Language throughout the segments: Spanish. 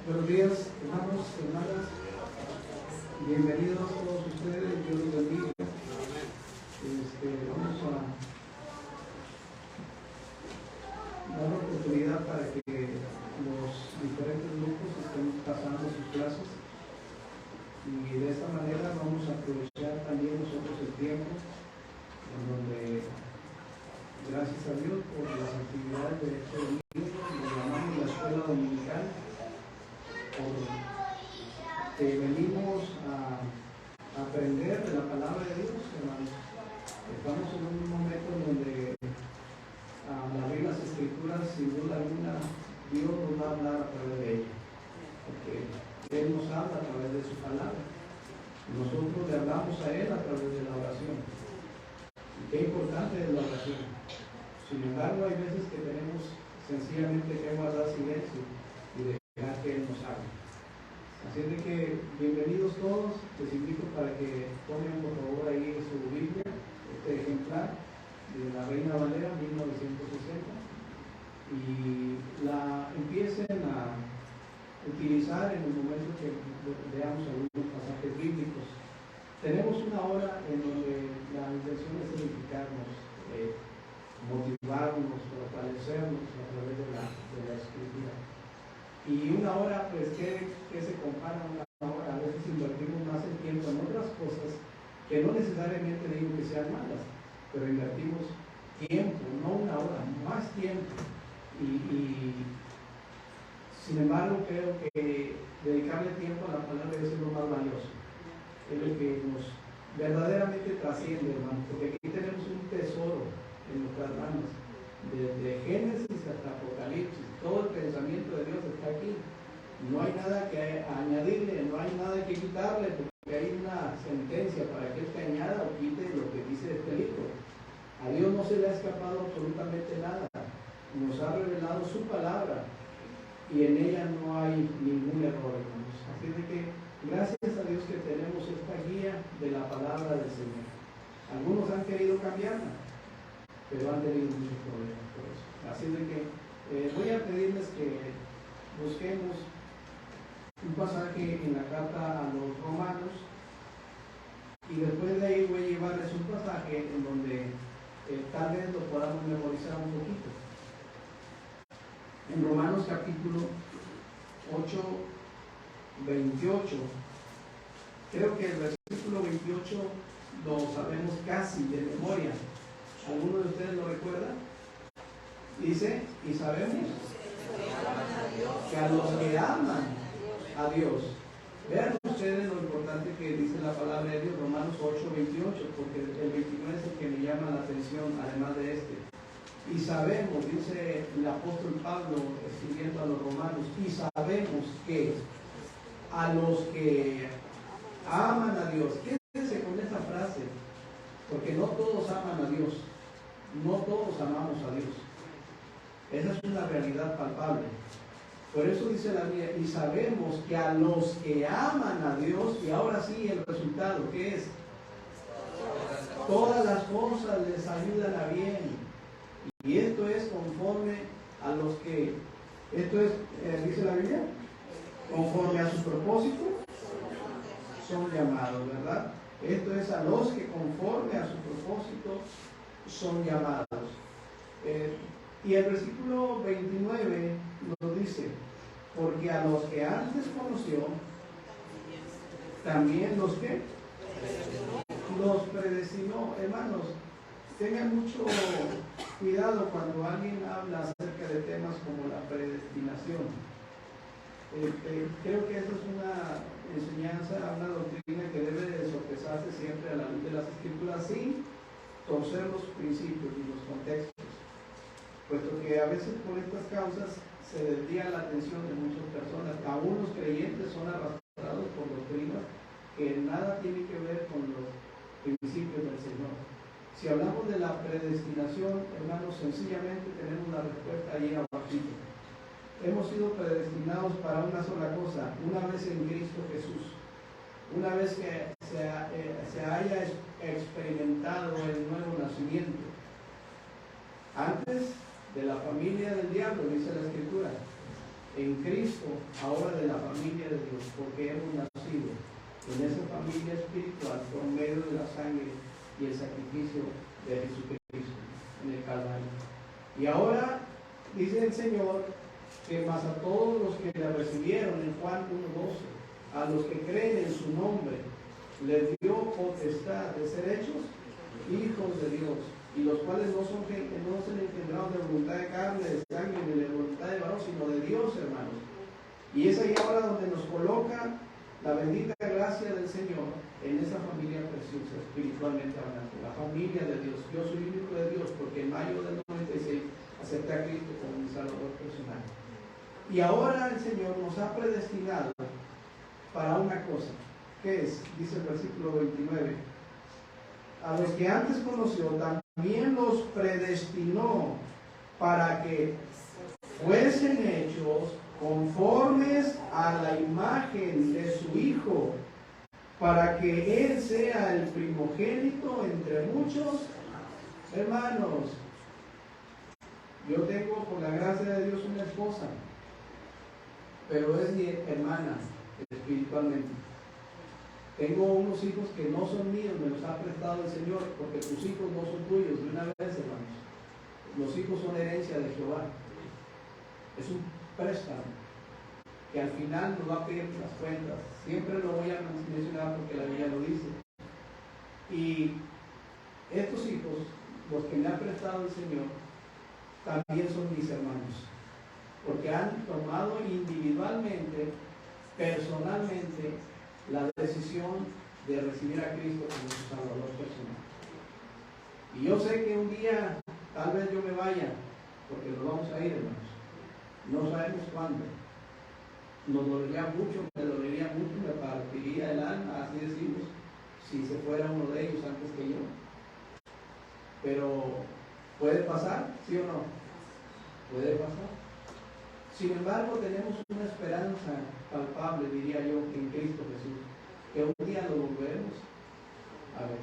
Buenos días, hermanos, hermanas. Bienvenidos todos ustedes. Dios los bendiga. Vamos a dar la oportunidad para que los diferentes grupos estén pasando sus clases. Y de esta manera vamos a aprovechar también nosotros el tiempo en donde, gracias a Dios por las actividades de este domingo, nos llamamos la escuela dominical, porque venimos a aprender de la palabra de Dios, hermanos. Estamos en un momento en donde al abrir las escrituras, sin duda alguna, Dios nos va a hablar a través de ella, porque Él nos habla a través de su palabra. Nosotros le hablamos a Él a través de la oración. Y qué importante es la oración. Sin embargo, hay veces que tenemos sencillamente que guardar silencio y dejar que Él nos hable. Así de que, bienvenidos todos. Les invito para que tomen por favor ahí su Biblia, este ejemplar de la Reina Valera 1960, y la empiecen a utilizar en el momento que veamos algunos pasajes bíblicos. Tenemos una hora en donde la intención es edificarnos, motivarnos, fortalecernos a través de la escritura. Y una hora, pues, ¿qué se compara a una hora? A veces invertimos más el tiempo en otras cosas que no necesariamente digo que sean malas, pero invertimos tiempo, no una hora, más tiempo. Y sin embargo, creo que dedicarle tiempo a la palabra de Dios es lo más valioso. Es lo que nos verdaderamente trasciende, hermano, porque aquí tenemos un tesoro en nuestras manos, desde Génesis hasta Apocalipsis. Todo el pensamiento de Dios está aquí. No hay nada que añadirle, no hay nada que quitarle, porque hay una sentencia para que Él te añada o quite lo que dice este libro. A Dios no se le ha escapado absolutamente nada. Nos ha revelado su palabra y en ella no hay ningún error, hermanos. Así de que gracias a Dios que tenemos esta guía de la palabra del Señor. Algunos han querido cambiarla, pero han tenido muchos problemas por eso. Así de que voy a pedirles que busquemos un pasaje en la carta a los Romanos, y después de ahí voy a llevarles un pasaje en donde tal vez lo podamos memorizar un poquito. En Romanos capítulo 8, 28, creo que el versículo 28 lo sabemos casi de memoria. ¿Alguno de ustedes lo recuerda? Dice, y sabemos que a los que aman a Dios, vean ustedes lo importante que dice la palabra de Dios, Romanos 8, 28, porque el 29 es el que me llama la atención, además de este. Y sabemos, dice el apóstol Pablo escribiendo a los romanos, y sabemos que a los que aman a Dios, quédense con esta frase, porque no todos aman a Dios, no todos amamos a Dios. Esa es una realidad palpable. Por eso dice la Biblia, y sabemos que a los que aman a Dios, y ahora sí el resultado, ¿qué es? Todas las cosas les ayudan a bien. Y esto es conforme a los que, esto es, dice la Biblia, conforme a su propósito son llamados, ¿verdad? Esto es a los que conforme a su propósito son llamados. Y el versículo 29 nos dice, porque a los que antes conoció, también los que los predestinó. Hermanos, tengan mucho cuidado cuando alguien habla acerca de temas como la predestinación. Creo que esta es una enseñanza, una doctrina que debe de sopesarse siempre a la luz de las Escrituras sin torcer los principios y los contextos, puesto que a veces por estas causas se desvía la atención de muchas personas. Aún los creyentes son arrastrados por doctrinas que nada tienen que ver con los principios del Señor. Si hablamos de la predestinación, hermanos, sencillamente tenemos la respuesta ahí abajito. Hemos sido predestinados para una sola cosa, una vez en Cristo Jesús. Una vez que se haya experimentado el nuevo nacimiento. Antes de la familia del diablo, dice la Escritura. en Cristo, ahora de la familia de Dios, porque hemos nacido en esa familia espiritual por medio de la sangre y el sacrificio de Jesucristo en el Calvario. Y ahora dice el Señor que más a todos los que le recibieron en Juan 1:12, a los que creen en su nombre, les dio potestad de ser hechos hijos de Dios, y los cuales no son gente, no se le engendraron de voluntad de carne, de sangre, ni de voluntad de varón, sino de Dios, hermanos. Y es ahí ahora donde nos coloca la bendita gracia del Señor en esa familia preciosa, espiritualmente hablando, la familia de Dios. Yo soy hijo de Dios porque en mayo del 96 acepté a Cristo como mi Salvador personal. Y ahora el Señor nos ha predestinado para una cosa, que es, dice el versículo 29, a los que antes conoció también los predestinó para que fuesen hechos conformes a la imagen de su Hijo, para que Él sea el primogénito entre muchos hermanos. Yo tengo, por la gracia de Dios, una esposa, pero es mi hermana espiritualmente. Tengo unos hijos que no son míos, me los ha prestado el Señor, porque tus hijos no son tuyos, de una vez, hermanos. Los hijos son herencia de Jehová. Es un préstamo que al final nos va a pedir las cuentas. Siempre lo voy a mencionar porque la Biblia lo dice. Y estos hijos, los que me ha prestado el Señor, también son mis hermanos, porque han tomado individualmente, personalmente, la decisión de recibir a Cristo como su Salvador personal. Y yo sé que un día tal vez yo me vaya, porque nos vamos a ir, hermanos. No sabemos cuándo. Nos dolería mucho, me dolería mucho, me partiría el alma, así decimos, si se fuera uno de ellos antes que yo. Pero ¿puede pasar? ¿Sí o no? Puede pasar. Sin embargo, tenemos una esperanza palpable, diría yo, en Cristo Jesús, que un día lo volveremos a ver.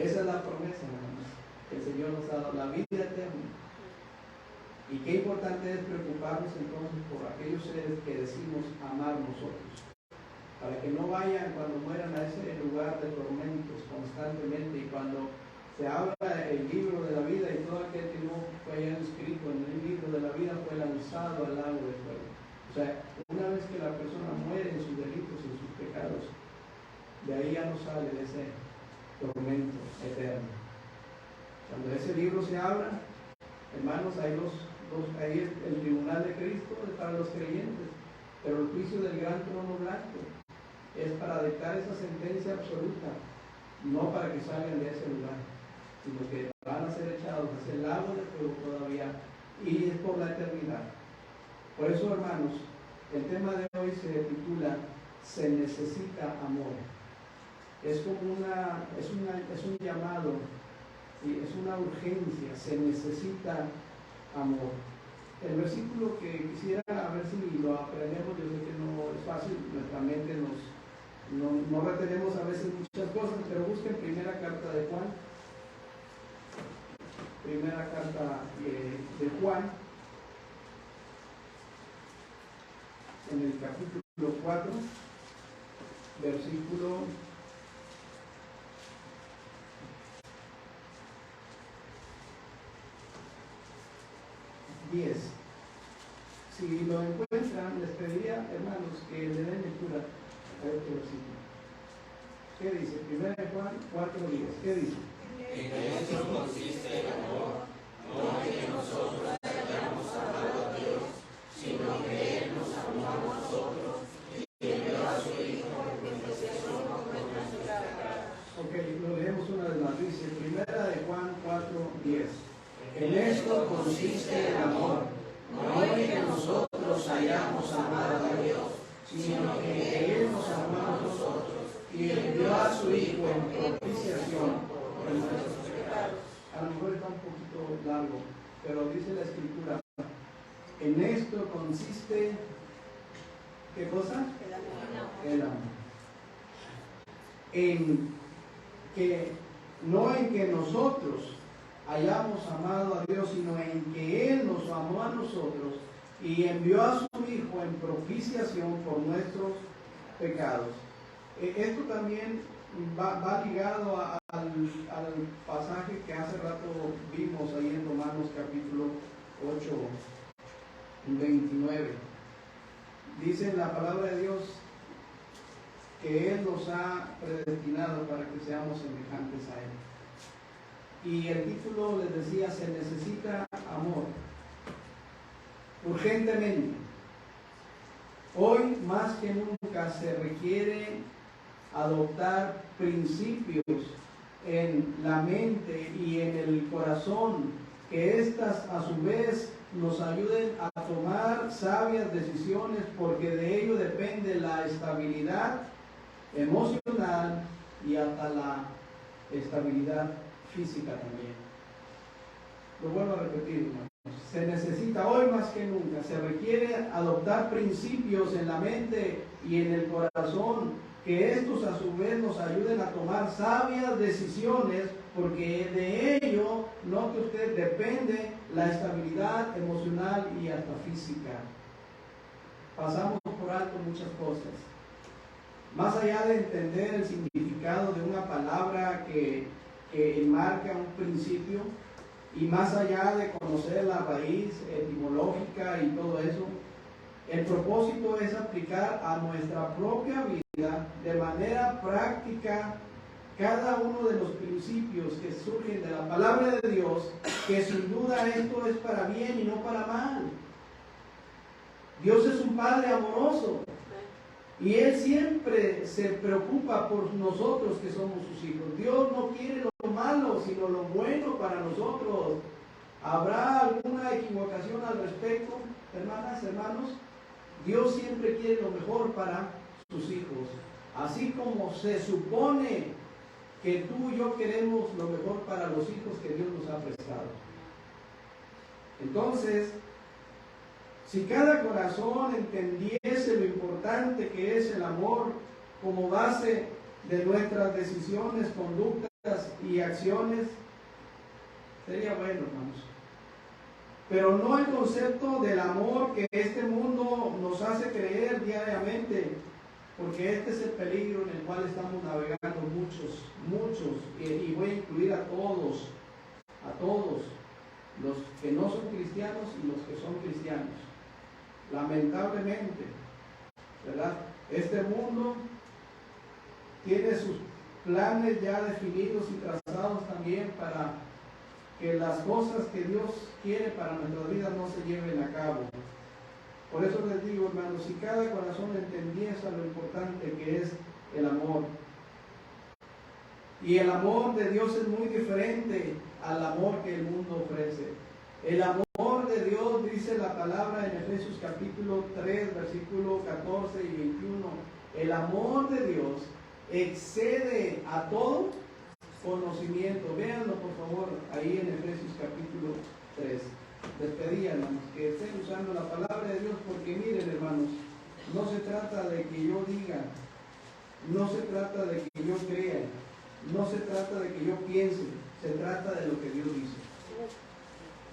Esa es la promesa, hermanos, que el Señor nos ha dado, la vida eterna. Y qué importante es preocuparnos entonces por aquellos seres que decimos amar nosotros, para que no vayan cuando mueran a ese lugar de tormentos constantemente, y cuando se habla el libro de la vida y todo aquel que no fue allá escrito en el libro de la vida fue lanzado al lago de fuego. O sea, una vez que la persona muere en sus delitos, en sus pecados, de ahí ya no sale de ese tormento eterno. Cuando ese libro se abra, hermanos, ahí el tribunal de Cristo es para los creyentes, pero el juicio del gran trono blanco es para dictar esa sentencia absoluta, no para que salgan de ese lugar, sino que van a ser echados a ese lago de fuego todavía, y es por la eternidad. Por eso, hermanos, el tema de hoy se titula Se necesita amor. Es como es un llamado, y es una urgencia, se necesita amor. El versículo que quisiera a ver si lo aprendemos, yo sé que no es fácil, nuestra mente no retenemos a veces muchas cosas, pero busquen primera carta de Juan. Primera carta de Juan, en el capítulo 4, versículo 10. Si lo encuentran, les pediría, hermanos, que le den lectura a este versículo. ¿Qué dice? Primera de Juan 4:10. ¿Qué dice? En esto consiste el amor, no en que nosotros hayamos amado a Dios, sino que Él nos amó a nosotros y envió a su Hijo en propiciación por nuestros pecados. Ok, lo leemos una vez más. Dice, primera de Juan 4:10. En esto consiste el amor, no en que nosotros hayamos amado a Dios, sino que Él nos amó a nosotros y envió a su Hijo en propiciación por nuestros pecados. A lo mejor está un poquito largo, pero dice la Escritura, en esto consiste, ¿qué cosa? El amor. En que, no en que nosotros hayamos amado a Dios, sino en que Él nos amó a nosotros y envió a su Hijo en propiciación por nuestros pecados. Esto también va ligado al pasaje que hace rato vimos ahí en Romanos capítulo 8, 29. Dice la palabra de Dios que Él nos ha predestinado para que seamos semejantes a Él. Y el título les decía, se necesita amor, urgentemente. Hoy más que nunca se requiere adoptar principios en la mente y en el corazón, que éstas a su vez nos ayuden a tomar sabias decisiones, porque de ello depende la estabilidad emocional y hasta la estabilidad física también. Lo vuelvo a repetir, hermanos. Se necesita hoy más que nunca, se requiere adoptar principios en la mente y en el corazón, que estos a su vez nos ayuden a tomar sabias decisiones, porque de ello, note usted, depende la estabilidad emocional y hasta física. Pasamos por alto muchas cosas. Más allá de entender el significado de una palabra que enmarca un principio, y más allá de conocer la raíz etimológica y todo eso, el propósito es aplicar a nuestra propia vida de manera práctica cada uno de los principios que surgen de la palabra de Dios, que sin duda esto es para bien y no para mal. Dios es un Padre amoroso y Él siempre se preocupa por nosotros que somos sus hijos. Dios no quiere lo malo, sino lo bueno para nosotros. ¿Habrá alguna equivocación al respecto, hermanas, hermanos? Dios siempre quiere lo mejor para sus hijos. Así como se supone que tú y yo queremos lo mejor para los hijos que Dios nos ha prestado. Entonces, si cada corazón entendiese lo importante que es el amor como base de nuestras decisiones, conductas y acciones, sería bueno, hermanos. Pero no el concepto del amor que este mundo nos hace creer diariamente, porque este es el peligro en el cual estamos navegando muchos, y voy a incluir a todos, los que no son cristianos y los que son cristianos. Lamentablemente, ¿verdad? Este mundo tiene sus planes ya definidos y trazados también para que las cosas que Dios quiere para nuestra vida no se lleven a cabo. Por eso les digo, hermanos, si cada corazón entendiese lo importante que es el amor. Y el amor de Dios es muy diferente al amor que el mundo ofrece. El amor de Dios, dice la palabra en Efesios capítulo 3, versículo 14 y 21, el amor de Dios excede a todo conocimiento. Véanlo por favor ahí en Efesios capítulo 3. Les pedí, hermanos, que estén usando la palabra de Dios, porque miren, hermanos, no se trata de que yo diga, no se trata de que yo crea, no se trata de que yo piense, se trata de lo que Dios dice.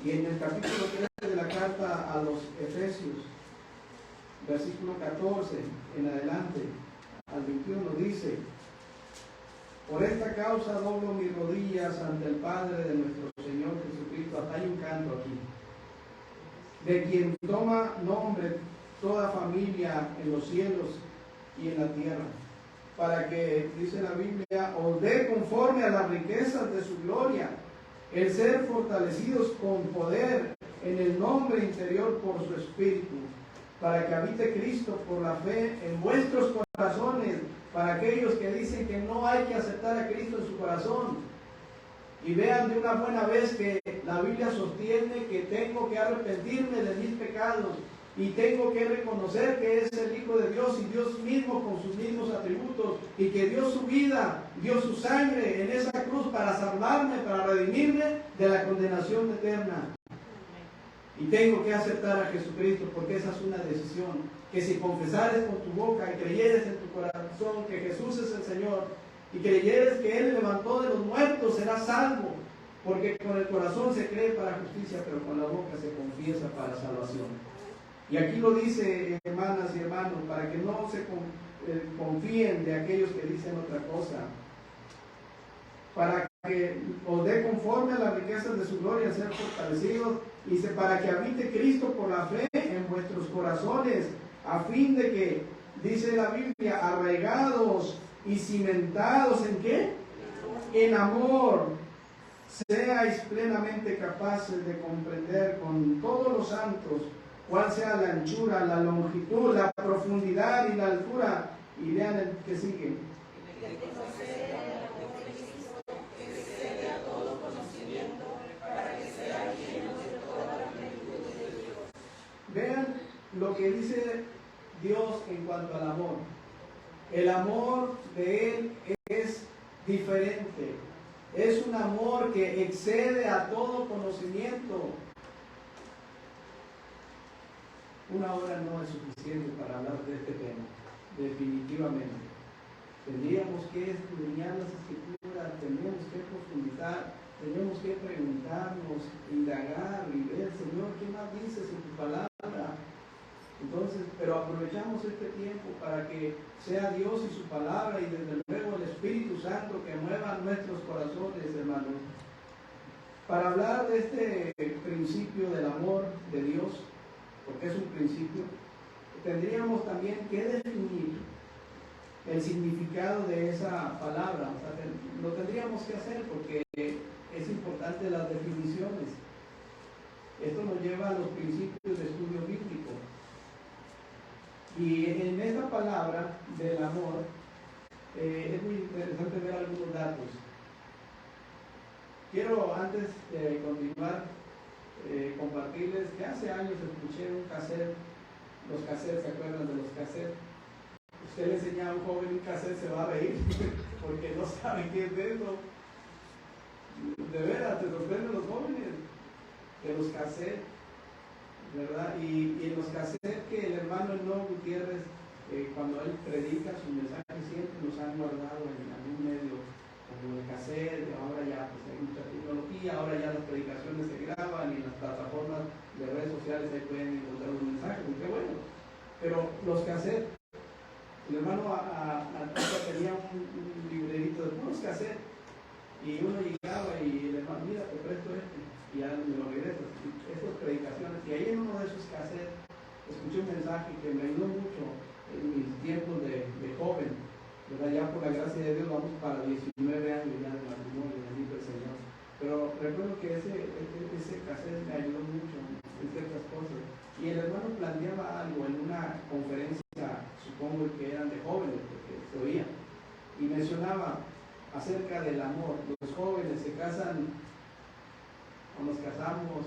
Y en el capítulo 3 de la carta a los Efesios, versículo 14 en adelante al 21, dice: por esta causa doblo mis rodillas ante el Padre de nuestro Señor Jesucristo. Hasta hay un canto aquí, de quien toma nombre toda familia en los cielos y en la tierra, para que, dice la Biblia, os dé conforme a las riquezas de su gloria, el ser fortalecidos con poder en el nombre interior por su Espíritu, para que habite Cristo por la fe en vuestros corazones, para aquellos que dicen que no hay que aceptar a Cristo en su corazón. Y vean de una buena vez que la Biblia sostiene que tengo que arrepentirme de mis pecados y tengo que reconocer que es el Hijo de Dios y Dios mismo con sus mismos atributos, y que dio su vida, dio su sangre en esa cruz para salvarme, para redimirme de la condenación eterna. Y tengo que aceptar a Jesucristo, porque esa es una decisión, que si confesares con tu boca y creyeres en tu corazón que Jesús es el Señor, y creyeres que Él levantó de los muertos, serás salvo, porque con el corazón se cree para justicia, pero con la boca se confiesa para salvación. Y aquí lo dice, hermanas y hermanos, para que no se confíen de aquellos que dicen otra cosa, para que os dé conforme a las riquezas de su gloria ser fortalecidos, dice, para que habite Cristo por la fe en vuestros corazones, a fin de que, dice la Biblia, arraigados y cimentados ¿en qué? En amor, seáis plenamente capaces de comprender con todos los santos cuál sea la anchura, la longitud, la profundidad y la altura. Y vean el que sigue. Vean lo que dice Dios en cuanto al amor. El amor de Él es diferente. Es un amor que excede a todo conocimiento. Una hora no es suficiente para hablar de este tema, definitivamente. Tendríamos que estudiar las Escrituras, tendríamos que profundizar, tenemos que preguntarnos, indagar y ver, Señor, ¿qué más dices en tu palabra? Entonces, pero aprovechamos este tiempo para que sea Dios y su palabra y desde luego el Espíritu Santo que mueva nuestros corazones, hermanos. Para hablar de este principio del amor de Dios, porque es un principio, tendríamos también que definir el significado de esa palabra. O sea, lo tendríamos que hacer porque es importante las definiciones. Esto nos lleva a los principios de estudio bíblico. Y en esta palabra del amor es muy interesante ver algunos datos. Quiero antes de continuar compartirles que hace años escuché un cassette, los cassettes, ¿se acuerdan de los cassettes? Usted le enseña a un joven un cassette, se va a reír porque no sabe qué es eso. De veras, te sorprenden los jóvenes de los cassettes, ¿verdad? Y en los cassettes que el hermano Enoch Gutiérrez, cuando él predica su mensaje, siempre los han guardado en algún medio, como el cassette. Ahora ya pues hay mucha tecnología, ahora ya las predicaciones se graban y en las plataformas de redes sociales ahí pueden encontrar un mensaje, muy bueno. Pero los cassettes, el hermano tenía un librerito de puros cassettes y uno llegaba y el hermano, mira, te presto este, y ya me lo regresas. Estas predicaciones, y ahí en uno de esos cassettes escuché un mensaje que me ayudó mucho en mis tiempos de joven, ¿verdad? Ya por la gracia de Dios vamos para 19 años ya de matrimonio, bendito el Señor. Pero recuerdo que ese cassette me ayudó mucho en ciertas cosas. Y el hermano planteaba algo en una conferencia, supongo que eran de jóvenes, porque se oía, y mencionaba acerca del amor. Los jóvenes se casan o nos casamos.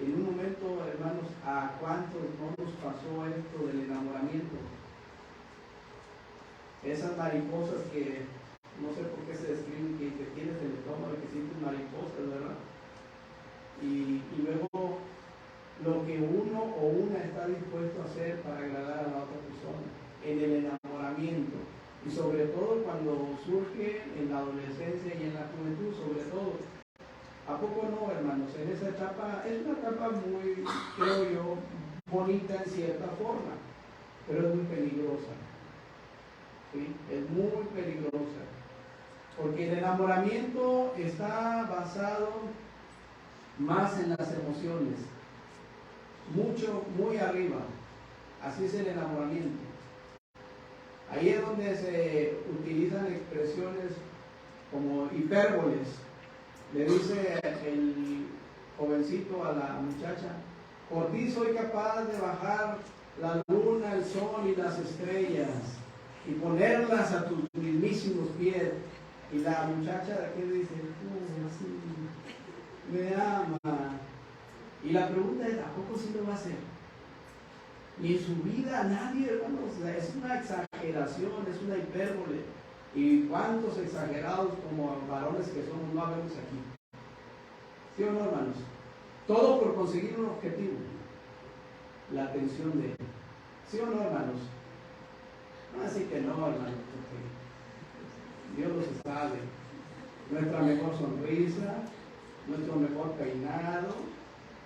En un momento, hermanos, ¿a cuántos no nos pasó esto del enamoramiento? Esas mariposas que no sé por qué se describen, que tienes en el estómago, que sientes mariposas, ¿verdad? Y luego lo que uno o una está dispuesto a hacer para agradar a la otra persona, en el enamoramiento, y sobre todo cuando surge en la adolescencia y en la juventud, sobre todo. ¿A poco no, hermanos? En esa etapa, es una etapa muy, creo yo, bonita en cierta forma, pero es muy peligrosa. ¿Sí? Es muy peligrosa. Porque el enamoramiento está basado más en las emociones, mucho, muy arriba. Así es el enamoramiento. Ahí es donde se utilizan expresiones como hipérboles. Le dice el jovencito a la muchacha, por ti soy capaz de bajar la luna, el sol y las estrellas y ponerlas a tus mismísimos pies. Y la muchacha de aquí dice, sí, me ama. Y la pregunta es, ¿a poco sí lo va a hacer? Y en su vida nadie, hermanos, es una exageración, es una hipérbole. Y cuántos exagerados como varones que somos no habemos aquí. ¿Sí o no, hermanos? Todo por conseguir un objetivo, la atención de él. ¿Sí o no, hermanos? No, así que no, hermanos, porque Dios los sabe. Nuestra mejor sonrisa, nuestro mejor peinado,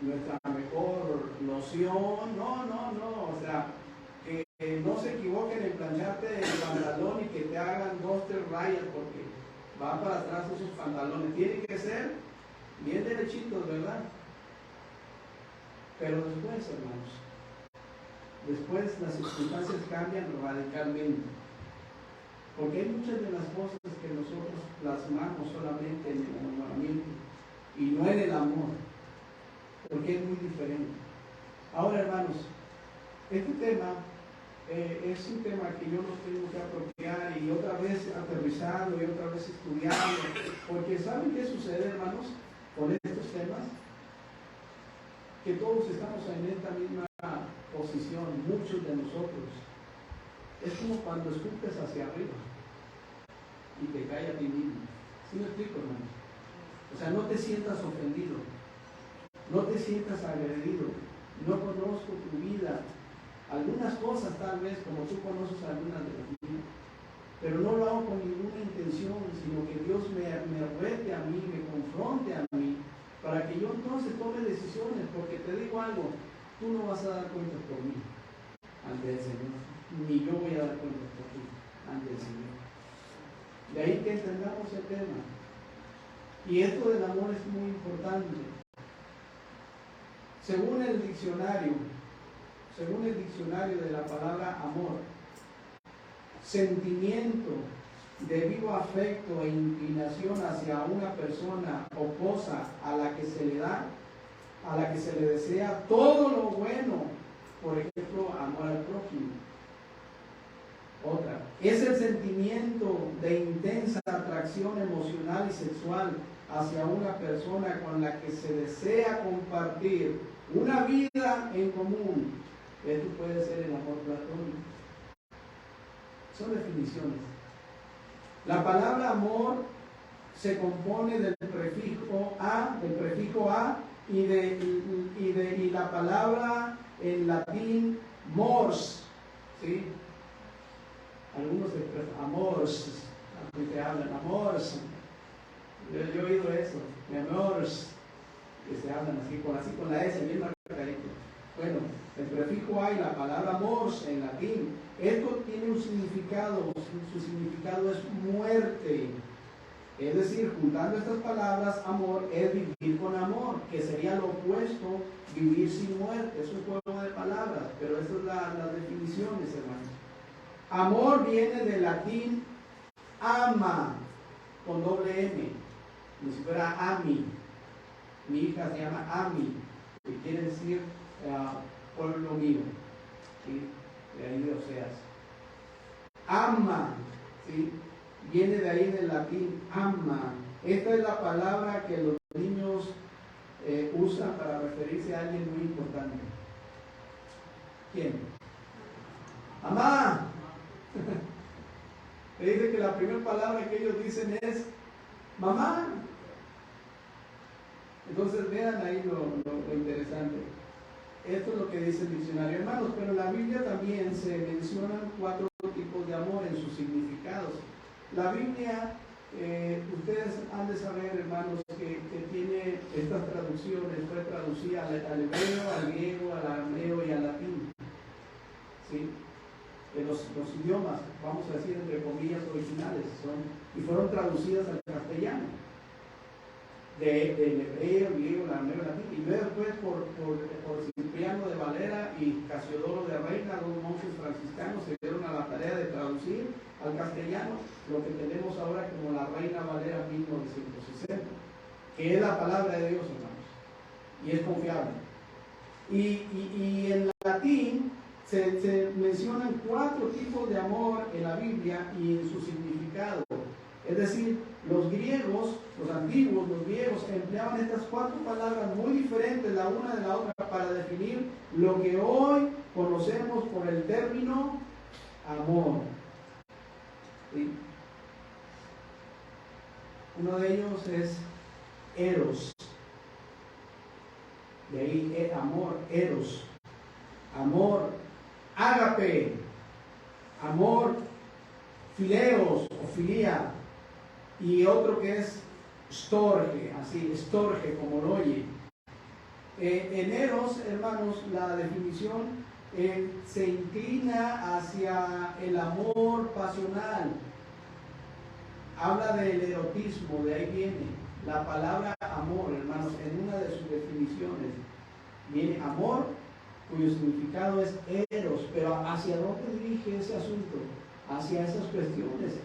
nuestra mejor loción, no, o sea, que no se equivoquen en plancharte el pantalón y que te hagan 2, 3 rayas porque van para atrás esos pantalones. Tienen que ser bien derechitos, ¿verdad? Pero después, hermanos, después las circunstancias cambian radicalmente. Porque hay muchas de las cosas que nosotros plasmamos solamente en el enamoramiento y no en el amor, porque es muy diferente. Ahora, hermanos, este tema es un tema que yo lo tengo que apropiar y otra vez aterrizarlo y otra vez estudiarlo, porque ¿saben qué sucede, hermanos, con estos temas? Que todos estamos en esta misma posición, muchos de nosotros. Es como cuando escupes hacia arriba y te cae a ti mismo. ¿Sí me explico, hermanos? O sea, no te sientas ofendido, no te sientas agredido. No conozco tu vida, algunas cosas tal vez, como tú conoces algunas de las mías, pero no lo hago con ninguna intención, sino que Dios me rete a mí, me confronte a mí, para que yo entonces tome decisiones, porque te digo algo, tú no vas a dar cuenta por mí ante el Señor, ni yo voy a dar cuenta por ti ante el Señor. De ahí que entendamos el tema. Y esto del amor es muy importante. Según el diccionario de la palabra amor, sentimiento de vivo afecto e inclinación hacia una persona o cosa a la que se le da, a la que se le desea todo lo bueno, por ejemplo, amor al prójimo. Otra, es el sentimiento de intensa atracción emocional y sexual hacia una persona con la que se desea compartir una vida en común. Esto puede ser el amor platónico. Son definiciones. La palabra amor se compone del prefijo a y la palabra en latín mors, ¿sí? Algunos expresan amors, aquí te hablan amors. Yo he oído eso, mi amors, que se hablan así con la S, bien marcadito. Bueno, el prefijo a y la palabra mors en latín, esto tiene un significado, su significado es muerte. Es decir, juntando estas palabras, amor es vivir con amor, que sería lo opuesto, vivir sin muerte. Es un juego de palabras, pero estas son las definiciones, hermanos. Amor viene del latín ama, con doble M, como si fuera Ami. Mi hija se llama Ami, que quiere decir pueblo mío, ¿sí? De ahí de Oseas. Ama, ¿sí? Viene de ahí del latín ama. Esta es la palabra que los niños usan para referirse a alguien muy importante. ¿Quién? Mamá. Le dice que la primera palabra que ellos dicen es mamá. Entonces vean ahí lo interesante. Esto es lo que dice el diccionario, hermanos, pero en la Biblia también se mencionan 4 tipos de amor en sus significados. La Biblia, ustedes han de saber, hermanos, que tiene estas traducciones, fue traducida al hebreo, al griego, al arameo y al latín. ¿Sí? Los idiomas, vamos a decir entre comillas, originales, y fueron traducidas al castellano. Del hebreo, el griego, el arameo y el latín. Y luego después por Cipriano de Valera y Casiodoro de Reina, 2 monjes franciscanos, se dieron a la tarea de traducir al castellano lo que tenemos ahora como la Reina Valera 1960, que es la palabra de Dios, hermanos, y es confiable. Y en latín se mencionan 4 tipos de amor en la Biblia y en su significado. Es decir, los griegos, los antiguos, los griegos empleaban estas 4 palabras muy diferentes la una de la otra para definir lo que hoy conocemos por el término amor. ¿Sí? Uno de ellos es eros. De ahí amor, eros. Amor, ágape. Amor, fileos o filía. Y otro que es storge, así, storge, como lo oye. En Eros, hermanos, la definición se inclina hacia el amor pasional. Habla del erotismo, de ahí viene. La palabra amor, hermanos, en una de sus definiciones, viene amor, cuyo significado es eros, pero ¿hacia dónde dirige ese asunto? Hacia esas cuestiones,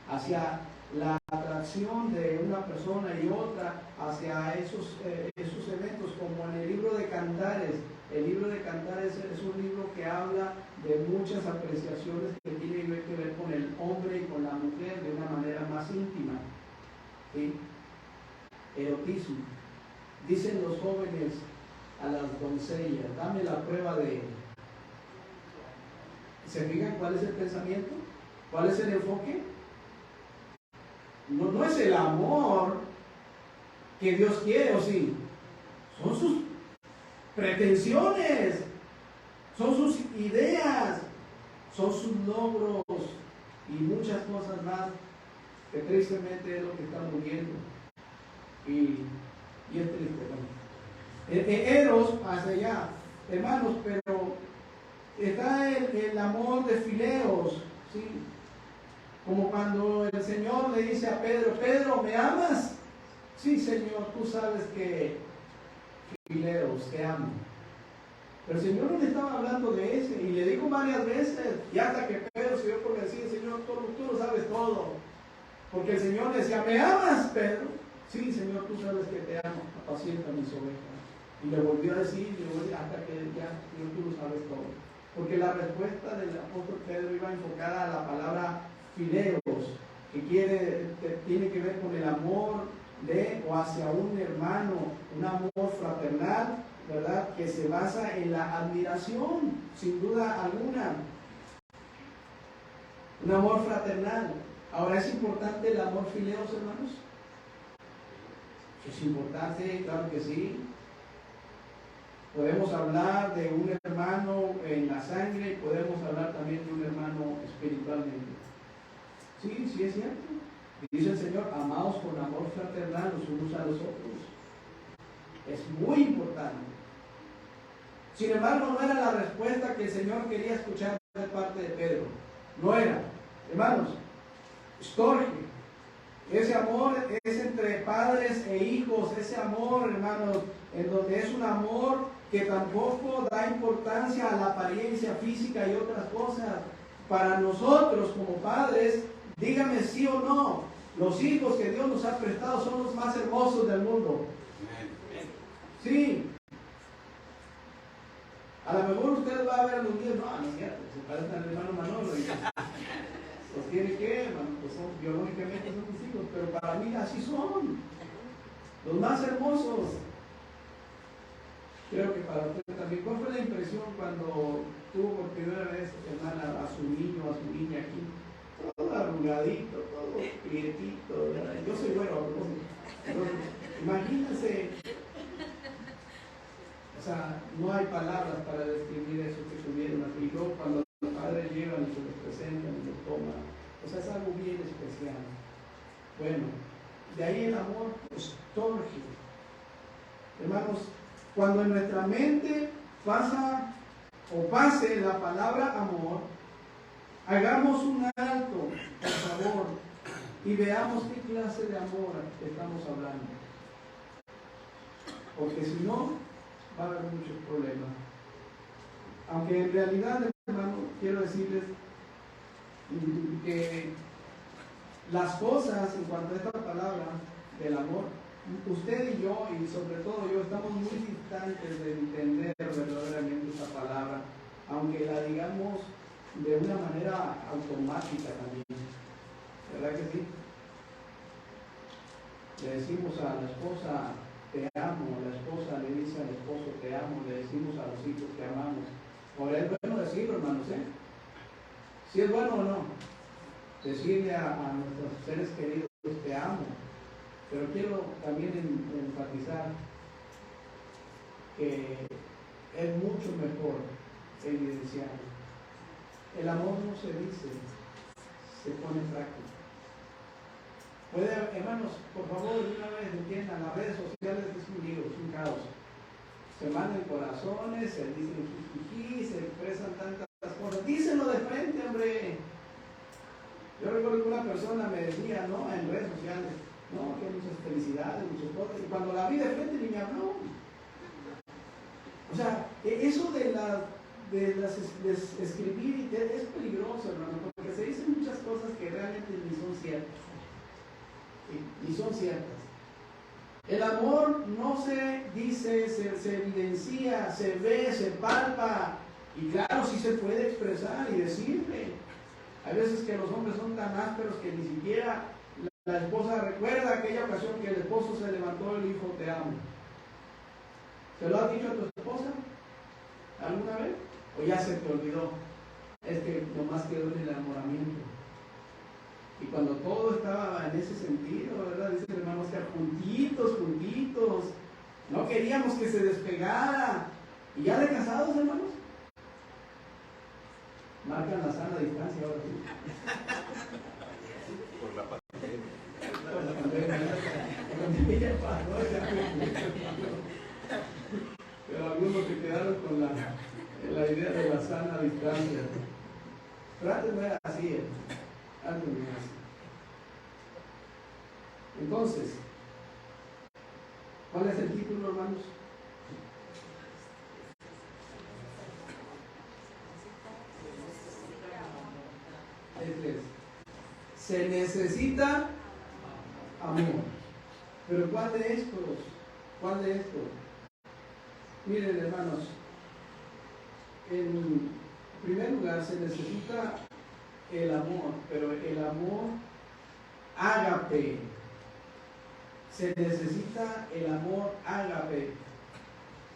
hacia la atracción de una persona y otra, hacia esos eventos, como en el libro de Cantares. El libro de Cantares es un libro que habla de muchas apreciaciones que tienen que ver con el hombre y con la mujer de una manera más íntima. ¿Sí? Erotismo. Dicen los jóvenes a las doncellas, dame la prueba de él. ¿Se fijan cuál es el pensamiento? ¿Cuál es el enfoque? No es el amor que Dios quiere, ¿o sí? Son sus pretensiones, son sus ideas, son sus logros y muchas cosas más que tristemente es lo que están muriendo. Y es triste también. Eros hacia allá, hermanos, pero está el amor de fileos, ¿sí? Como cuando el Señor le dice a Pedro, Pedro, ¿me amas? Sí, Señor, tú sabes que fileos, te amo. Pero el Señor no le estaba hablando de ese, y le dijo varias veces, y hasta que Pedro se dio por vencido, Señor, tú lo sabes todo. Porque el Señor le decía, ¿me amas, Pedro? Sí, Señor, tú sabes que te amo, apacienta mis ovejas. Y le volvió a decir, hasta que ya, Señor, tú lo sabes todo. Porque la respuesta del apóstol Pedro iba enfocada a la palabra fileos, que tiene que ver con el amor de o hacia un hermano, un amor fraternal, ¿verdad? Que se basa en la admiración, sin duda alguna. Un amor fraternal. Ahora, ¿es importante el amor fileos, hermanos? ¿Es importante? Claro que sí. Podemos hablar de un hermano en la sangre y podemos hablar también de un hermano espiritualmente. Sí, sí es cierto. Dice el Señor, amaos con amor fraternal los unos a los otros. Es muy importante. Sin embargo, no era la respuesta que el Señor quería escuchar de parte de Pedro. No era. Hermanos, Storge, ese amor es entre padres e hijos, ese amor, hermanos, en donde es un amor que tampoco da importancia a la apariencia física y otras cosas. Para nosotros como padres, dígame sí o no, los hijos que Dios nos ha prestado son los más hermosos del mundo. Sí. A lo mejor usted va a ver a los niños, no es cierto, se parecen al hermano Manolo y pues tiene que, pues biológicamente son tus hijos, pero para mí así son, los más hermosos. Creo que para usted también. ¿Cuál fue la impresión cuando tuvo por primera vez, hermana, a su niño, a su niña aquí? Todo arrugadito, todo prietito, ¿verdad? Yo soy bueno, entonces, imagínense. O sea, no hay palabras para describir eso que tuvieron aquí. Y luego cuando los padres llegan y se los presentan y los toman, o sea, es algo bien especial. Bueno, de ahí el amor Storge. Hermanos, cuando en nuestra mente pase la palabra amor, hagamos un alto, por favor, y veamos qué clase de amor estamos hablando. Porque si no, va a haber muchos problemas. Aunque en realidad, hermano, quiero decirles que las cosas en cuanto a esta palabra del amor, usted y yo, y sobre todo yo, estamos muy distantes de entender verdaderamente esta palabra, aunque la digamos de una manera automática también. ¿Verdad que sí? Le decimos a la esposa, te amo, la esposa le dice al esposo, te amo, le decimos a los hijos que amamos. Ahora es bueno decirlo, hermanos, ¿eh? ¿Sí es bueno o no? Decirle a nuestros seres queridos, te amo. Pero quiero también enfatizar que es mucho mejor evidenciarlo. El amor no se dice, se pone en práctica. Hermanos, por favor, de una vez entiendan, las redes sociales es un lío, es un caos. se mandan corazones, se dicen jijiji, se expresan tantas cosas. Díselo de frente, hombre. Yo recuerdo que una persona me decía, ¿no? En redes sociales, no, que muchas felicidades, muchas cosas. Y cuando la vi de frente ni me habló. O sea, eso de escribir es peligroso, hermano, porque se dicen muchas cosas que realmente ni son ciertas. ¿Sí? Ni son ciertas. El amor no se dice, se evidencia, se ve, se palpa. Y claro, sí se puede expresar y decirle. Hay veces que los hombres son tan ásperos que ni siquiera la esposa recuerda aquella ocasión que el esposo se levantó y le dijo, te amo. ¿Se lo has dicho a tu esposa alguna vez? ¿O ya se te olvidó? Es que nomás quedó en el enamoramiento. Y cuando todo estaba en ese sentido, ¿verdad? Dice el hermano Oscar, juntitos, juntitos. No queríamos que se despegara. ¿Y ya de casados, hermanos? Marcan la sana distancia ahora sí. Por la pandemia. Por la pandemia ya pasó, ya. Pero algunos se quedaron con la idea de la sana distancia. Pero antes no era así, antes no era así. Entonces, ¿cuál es el título, hermanos? Se necesita amor. Pero ¿cuál de estos? ¿Cuál de estos? Miren, hermanos, en primer lugar se necesita el amor, pero el amor ágape. Se necesita el amor ágape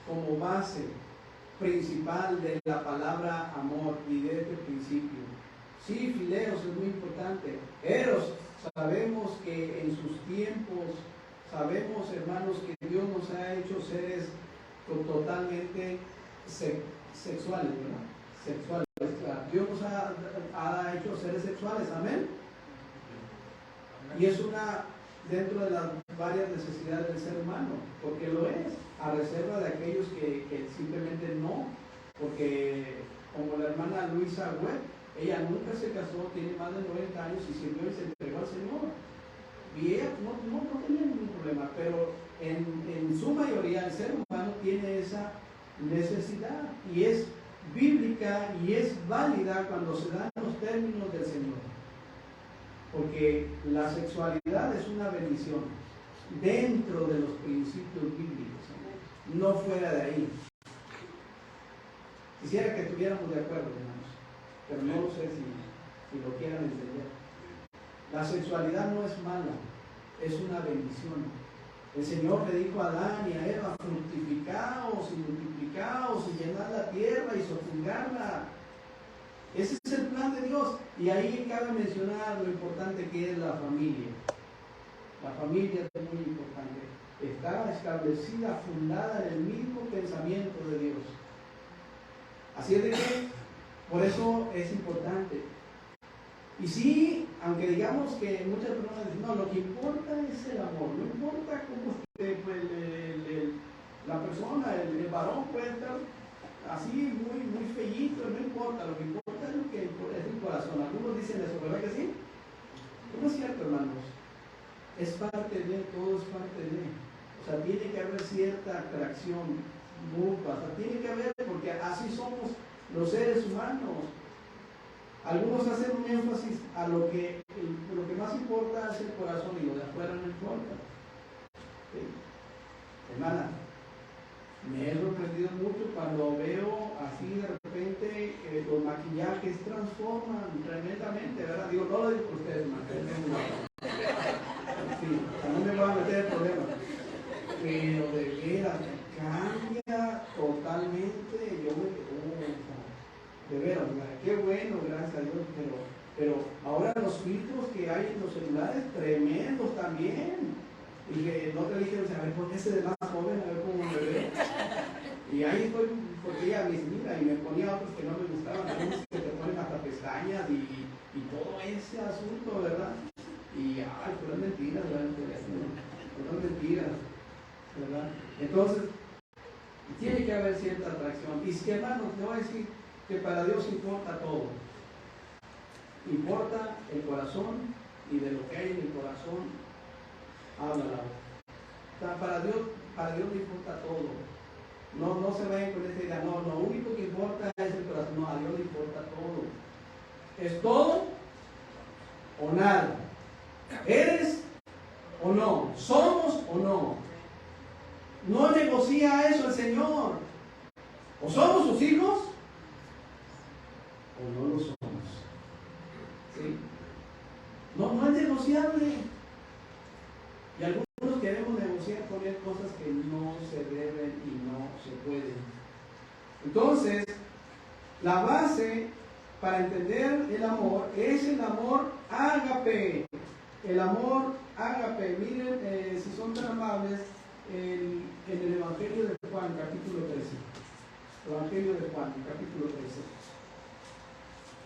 como base principal de la palabra amor y de este principio. Sí, fileos es muy importante. Eros, sabemos que en sus tiempos, sabemos, hermanos, que Dios nos ha hecho seres totalmente sexuales, ¿verdad? Sexuales, claro. Dios nos ha hecho seres sexuales, amén. Y es una dentro de las varias necesidades del ser humano, porque lo es, a reserva de aquellos que simplemente no, porque como la hermana Luisa Webb, ella nunca se casó, tiene más de 90 años y sirvió y se entregó al Señor. Y ella no tenía ningún problema, pero en su mayoría el ser humano tiene esa necesidad y es bíblica y es válida cuando se dan los términos del Señor. Porque la sexualidad es una bendición dentro de los principios bíblicos, no fuera de ahí. Quisiera que estuviéramos de acuerdo, hermanos, pero no lo sé si lo quieran entender. La sexualidad no es mala, es una bendición. El Señor le dijo a Adán y a Eva, fructificaos y multiplicaos y llenad la tierra y sojuzgarla. Ese es el plan de Dios. Y ahí cabe mencionar lo importante que es la familia. La familia es muy importante. Está establecida, fundada en el mismo pensamiento de Dios. Así es de que, por eso es importante. Y sí, aunque digamos que muchas personas dicen, no, lo que importa es el amor. No importa cómo la persona, el varón puede estar así, muy feíto, no importa. Lo que importa es lo que es el corazón. Algunos dicen eso, ¿verdad que sí? No es cierto, hermanos. Es parte de, todo es parte de. O sea, tiene que haber cierta atracción mutua. O sea, tiene que haber, porque así somos los seres humanos. Algunos hacen un énfasis a lo que más importa es el corazón y lo de afuera no importa. ¿Sí? Hermana, me he sorprendido mucho cuando veo así de repente los maquillajes transforman tremendamente, ¿verdad? Digo, no lo digo por ustedes, hermano. Sí, no me van a meter el problema. Pero de veras, cambia totalmente. Yo me de veras, qué bueno, gracias a Dios, pero ahora los filtros que hay en los celulares, tremendos también. Y que no te dije, a ver, ¿por qué ese de más joven? A ver cómo me veo. Y ahí estoy, porque ella me mira y me ponía otros que no me gustaban, algunos que te ponen hasta pestañas y todo ese asunto, ¿verdad? Y, ay, fueron mentiras, ¿verdad? Fueron mentiras, ¿verdad? Entonces, Tiene que haber cierta atracción. Y si, hermanos, le voy a decir que para Dios importa todo. Importa el corazón, y de lo que hay en el corazón habla la boca. O sea, para Dios le importa todo. No se vayan con esta idea, no, lo único que importa es el corazón. No, a Dios le importa todo. Es todo o nada. ¿Eres o no? ¿Somos o no? No negocia eso el Señor. O somos sus hijos o no lo somos. ¿Sí? No es negociable. Y algunos queremos negociar con él cosas que no se deben y no se pueden. Entonces, la base para entender el amor es el amor ágape. El amor ágape. Miren, si son tan amables, en el Evangelio de Juan, capítulo 13. Evangelio de Juan, capítulo 13.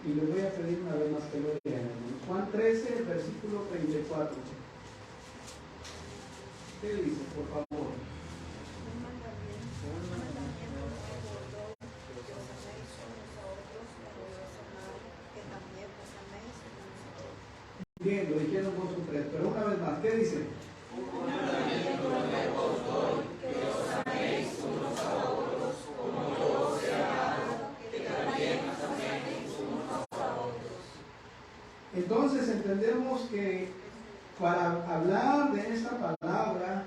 Y les voy a pedir una vez más que lo lean. Juan 13, versículo 34. ¿Qué dice, por favor? Bien, lo dijeron vos un tres, pero una vez más, ¿qué dice? Un mandamiento nuevo os doy, que os améis unos a otros, como yo os he amado, que también os améis unos a otros. Entonces entendemos que para hablar de esta palabra,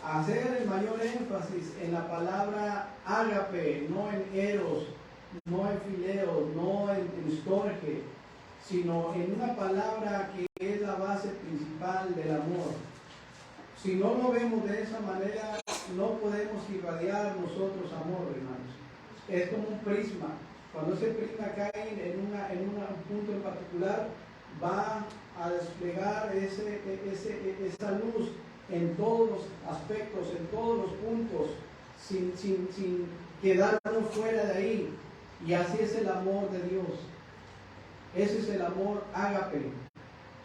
hacer el mayor énfasis en la palabra ágape, no en eros, no en fileo, no en storge, sino en una palabra que es la base principal del amor. Si no lo vemos de esa manera, no podemos irradiar nosotros amor, hermanos. Es como un prisma. Cuando ese prisma cae en un punto en particular, va a desplegar esa luz en todos los aspectos, en todos los puntos, sin quedarnos fuera de ahí. Y así es el amor de Dios. Ese es el amor ágape.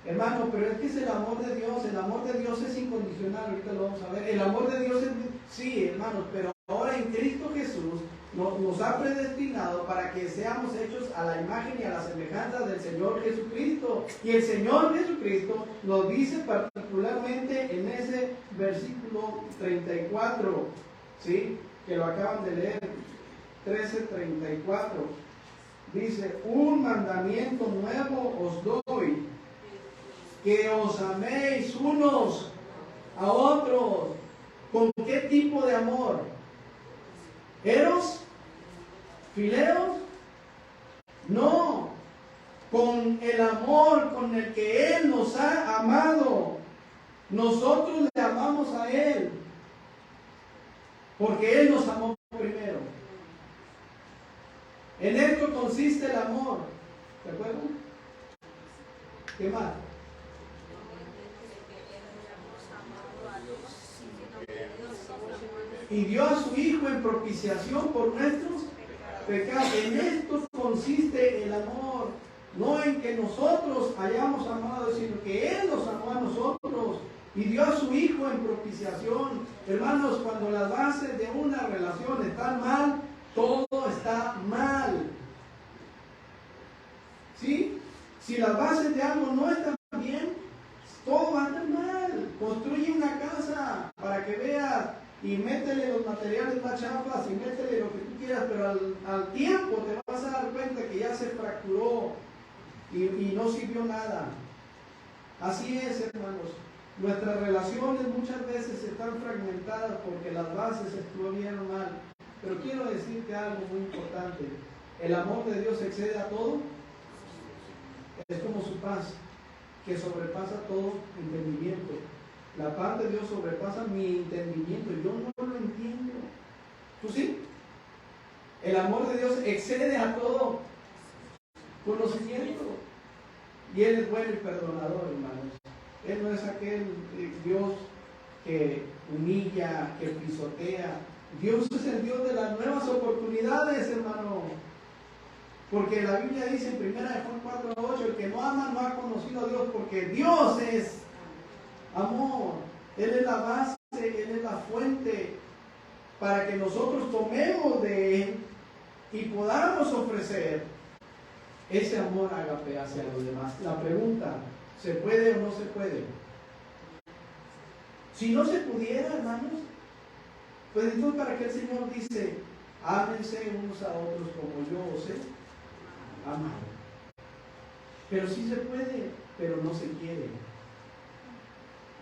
Hermano, pero es que es el amor de Dios es incondicional, ahorita lo vamos a ver. El amor de Dios es, sí, hermanos, pero ahora en Cristo Jesús nos ha predestinado para que seamos hechos a la imagen y a la semejanza del Señor Jesucristo. Y el Señor Jesucristo nos dice particularmente en ese versículo 34, ¿sí? Que lo acaban de leer, 13:34. Dice, un mandamiento nuevo os doy, que os améis unos a otros. ¿Con qué tipo de amor? ¿Eros? ¿Fileos? No, con el amor con el que Él nos ha amado. Nosotros le amamos a Él, porque Él nos amó primero. En esto consiste el amor. ¿De acuerdo? ¿Qué más? Y dio a su Hijo en propiciación por nuestros pecados. En esto consiste el amor. No en que nosotros hayamos amado, sino que Él nos amó a nosotros. Y dio a su Hijo en propiciación. Hermanos, cuando las bases de una relación están mal, todo está mal. ¿Sí? Si las bases de algo no están bien, todo va a estar mal. Construye una casa para que veas y métele los materiales más chafas y métele lo que tú quieras, pero al tiempo te vas a dar cuenta que ya se fracturó y no sirvió nada. Así es, hermanos. Nuestras relaciones muchas veces están fragmentadas porque las bases estuvieron mal. Pero quiero decirte algo muy importante. El amor de Dios excede a todo. Es como su paz, que sobrepasa todo entendimiento. La paz de Dios sobrepasa mi entendimiento. Yo no lo entiendo. ¿Tú sí? El amor de Dios excede a todo conocimiento. Y Él es bueno y perdonador, hermanos. Él no es aquel Dios que humilla, que pisotea. Dios es el Dios de las nuevas oportunidades, hermano. Porque la Biblia dice en 1 Juan 4:8, el que no ama no ha conocido a Dios, porque Dios es amor. Él es la base, Él es la fuente. para que nosotros tomemos de Él y podamos ofrecer ese amor ágape hacia los demás. La pregunta, ¿se puede o no se puede? Si no se pudiera, hermanos, pues entonces ¿para qué el Señor dice, ámense unos a otros como yo os he amado? Pero sí se puede, pero no se quiere.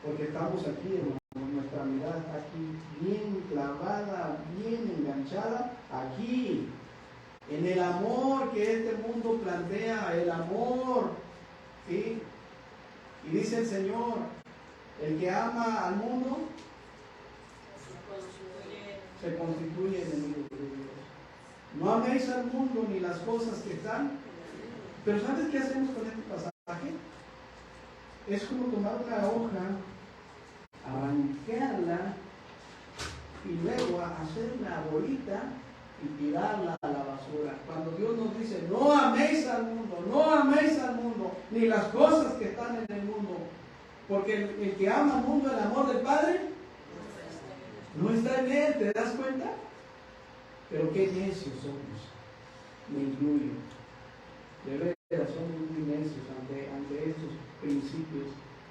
Porque estamos aquí, hermanos, nuestra mirada está aquí bien clavada, bien enganchada, aquí, en el amor que este mundo plantea, el amor, ¿sí? Y dice el Señor, el que ama al mundo se constituye enemigo de Dios. No améis al mundo ni las cosas que están. Pero ¿sabes qué hacemos con este pasaje? Es como tomar una hoja, arrancarla y luego hacer una bolita y tirarla a la basura. Cuando Dios nos dice, no améis al mundo, no améis al mundo, ni las cosas que están en el mundo. Porque el que ama al mundo, el amor del Padre, no está en él, ¿te das cuenta? Pero qué necios somos, me incluyo. De veras, somos muy necios ante estos principios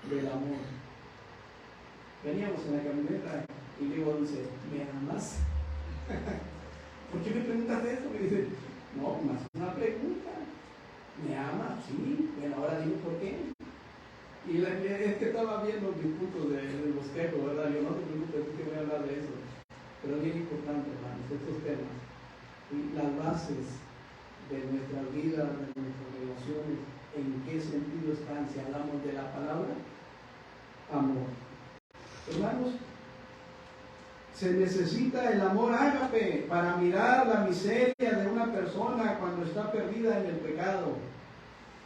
del amor. Veníamos en la camioneta y Diego dice, ¿me amas? ¿Por qué me preguntas eso? Me dice, no, más una pregunta. ¿Me amas? Sí. Bueno, ahora dime por qué. Y es que estaba viendo mis puntos del bosquejo, ¿verdad? Yo no te preocupes, es que voy a hablar de eso. Pero es bien importante, hermanos, estos temas. Y las bases de nuestras vidas, de nuestras relaciones, ¿en qué sentido están? Si hablamos de la palabra, amor. Hermanos, se necesita el amor ágape para mirar la miseria de una persona cuando está perdida en el pecado.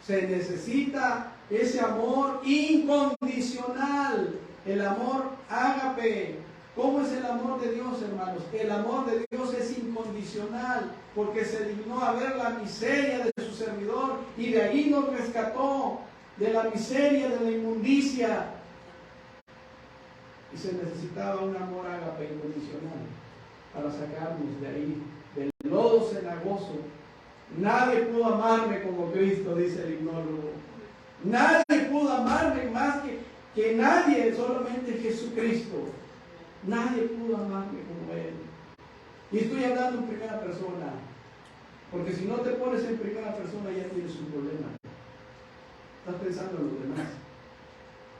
Se necesita ese amor incondicional, el amor ágape. ¿Cómo es el amor de Dios, hermanos? El amor de Dios es incondicional, porque se dignó a ver la miseria de su servidor y de ahí nos rescató de la miseria, de la inmundicia. Y se necesitaba un amor ágape incondicional para sacarnos de ahí, del lodo cenagoso. Nadie pudo amarme como Cristo, dice el himnólogo. Nadie pudo amarme más que nadie, solamente Jesucristo. Nadie pudo amarme como Él. Y estoy hablando en primera persona, porque si no te pones en primera persona ya tienes un problema. Estás pensando en los demás,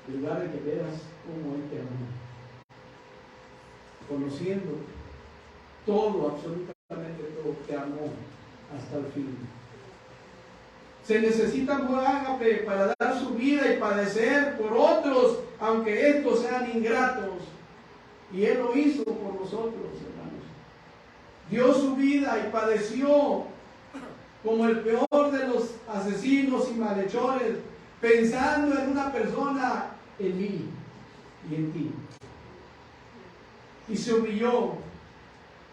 en lugar de que veas cómo Él te amó. Conociendo todo, absolutamente todo, te amó hasta el fin. Se necesita amor ágape para dar su vida y padecer por otros, aunque estos sean ingratos. Y Él lo hizo por nosotros, hermanos. Dio su vida y padeció como el peor de los asesinos y malhechores, pensando en una persona, en mí y en ti. Y se humilló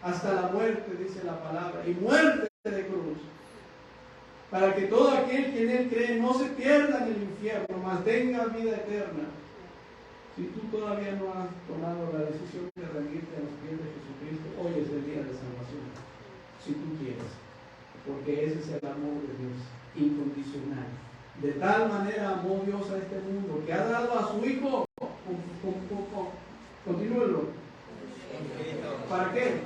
hasta la muerte, dice la palabra, y muerte de cruz, para que todo aquel que en Él cree no se pierda en el infierno, mas tenga vida eterna. Si tú todavía no has tomado la decisión de rendirte a los pies de Jesucristo, hoy es el día de salvación, si tú quieres, porque ese es el amor de Dios, incondicional. De tal manera amó Dios a este mundo, que ha dado a su Hijo, continúenlo. ¿Para qué?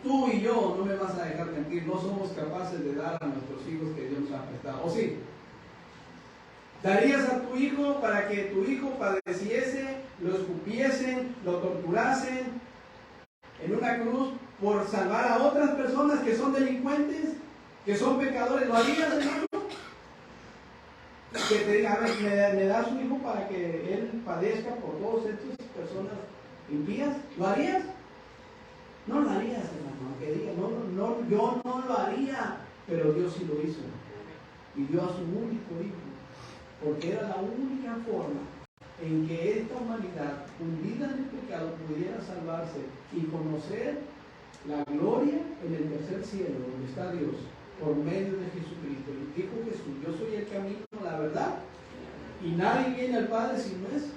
Tú y yo, no me vas a dejar mentir, no somos capaces de dar a nuestros hijos que Dios nos ha prestado. ¿O sí? ¿Darías a tu hijo para que tu hijo padeciese, lo escupiesen, lo torturasen en una cruz por salvar a otras personas que son delincuentes, que son pecadores? ¿Lo harías, hermano? Que te diga, a ver, ¿me das un hijo para que él padezca por todas estas personas impías? ¿Lo harías? No lo harías, hermano, aunque diga, no, yo no lo haría, pero Dios sí lo hizo. Y dio a su único hijo, porque era la única forma en que esta humanidad, hundida en el pecado, pudiera salvarse y conocer la gloria en el tercer cielo, donde está Dios, por medio de Jesucristo. Y dijo Jesús, yo soy el camino, la verdad, y nadie viene al Padre si no es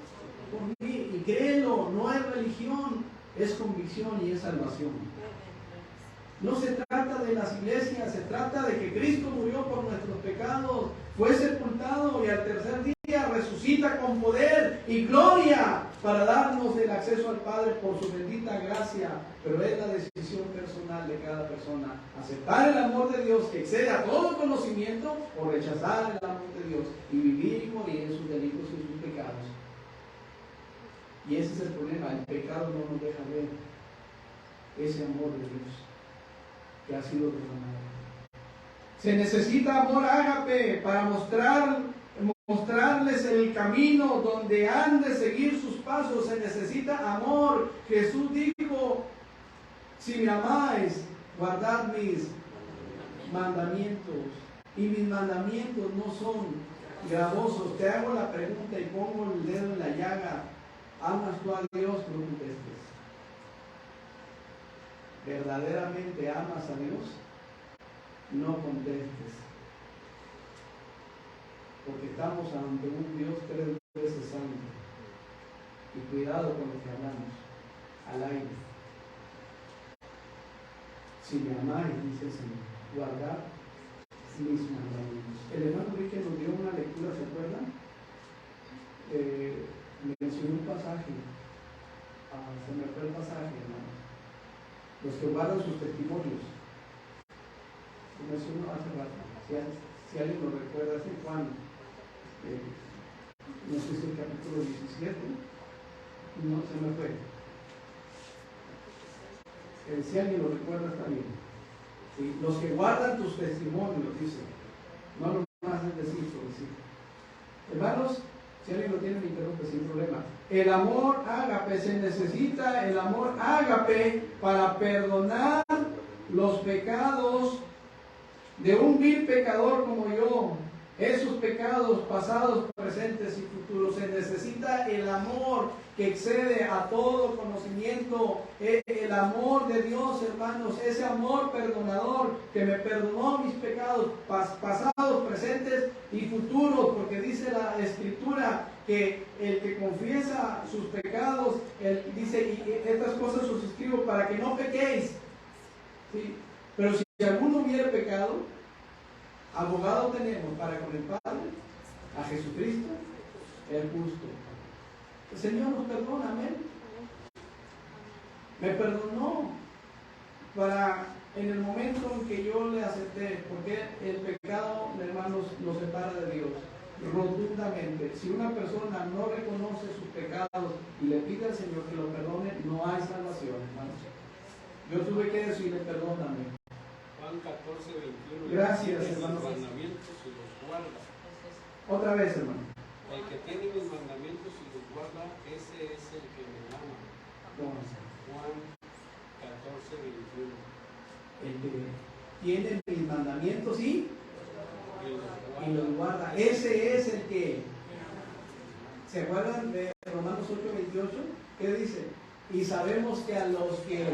por mí. Y créelo, no es religión, es convicción y es salvación. No se trata de las iglesias, se trata de que Cristo murió por nuestros pecados, fue sepultado y al tercer día resucita con poder y gloria para darnos el acceso al Padre por su bendita gracia. Pero es la decisión personal de cada persona, aceptar el amor de Dios que excede a todo conocimiento o rechazar el amor de Dios y vivir y morir en sus delitos y sus pecados. Y ese es el problema, el pecado no nos deja ver ese amor de Dios que ha sido derramado. Se necesita amor ágape para mostrarles el camino donde han de seguir sus pasos. Se necesita amor. Jesús dijo: si me amáis, guardad mis mandamientos. Y mis mandamientos no son gravosos. Te hago la pregunta y pongo el dedo en la llaga. ¿Amas tú a Dios? No contestes. ¿Verdaderamente amas a Dios? No contestes. Porque estamos ante un Dios 3 veces santo. Y cuidado con lo que hablamos al aire. Si me amáis, dice el Señor, guardad mis mandamientos. El hermano Enrique nos dio una lectura, ¿se acuerdan? Mencionó un pasaje. Se me fue el pasaje, hermano. Los que guardan sus testimonios. Lo mencionó hace rato. Si alguien lo recuerda, hace Juan, no sé si el capítulo 17, no se me fue. Si alguien lo recuerda, está bien. ¿Sí? Los que guardan tus testimonios, dice. No lo más es decir, por decir. Hermanos, si alguien lo tiene, me interrumpe sin problema. El amor ágape, se necesita el amor ágape para perdonar los pecados de un vil pecador como yo. Esos pecados pasados, presentes y futuros. Se necesita el amor que excede a todo conocimiento. El amor de Dios, hermanos. Ese amor perdonador que me perdonó mis pecados pasados, presentes y futuros. Porque dice la Escritura que el que confiesa sus pecados, dice, y estas cosas os escribo para que no pequéis. ¿Sí? Pero si alguno hubiera pecado, abogado tenemos para con el Padre, a Jesucristo, el justo. El Señor nos perdona, amén. Me perdonó para en el momento en que yo le acepté, porque el pecado, hermanos, nos separa de Dios rotundamente. Si una persona no reconoce sus pecados y le pide al Señor que lo perdone, no hay salvación, hermanos. Yo tuve que decirle: perdóname. Juan 14, 21. Gracias, hermano. Mis mandamientos y los guarda. Otra vez, hermano. El que tiene mis mandamientos y los guarda, ese es el que me ama. Juan 14, 21. El que tiene mis mandamientos y los guarda. Ese es el que. ¿Se acuerdan de Romanos 8, 28? ¿Qué dice? Y sabemos que a los que.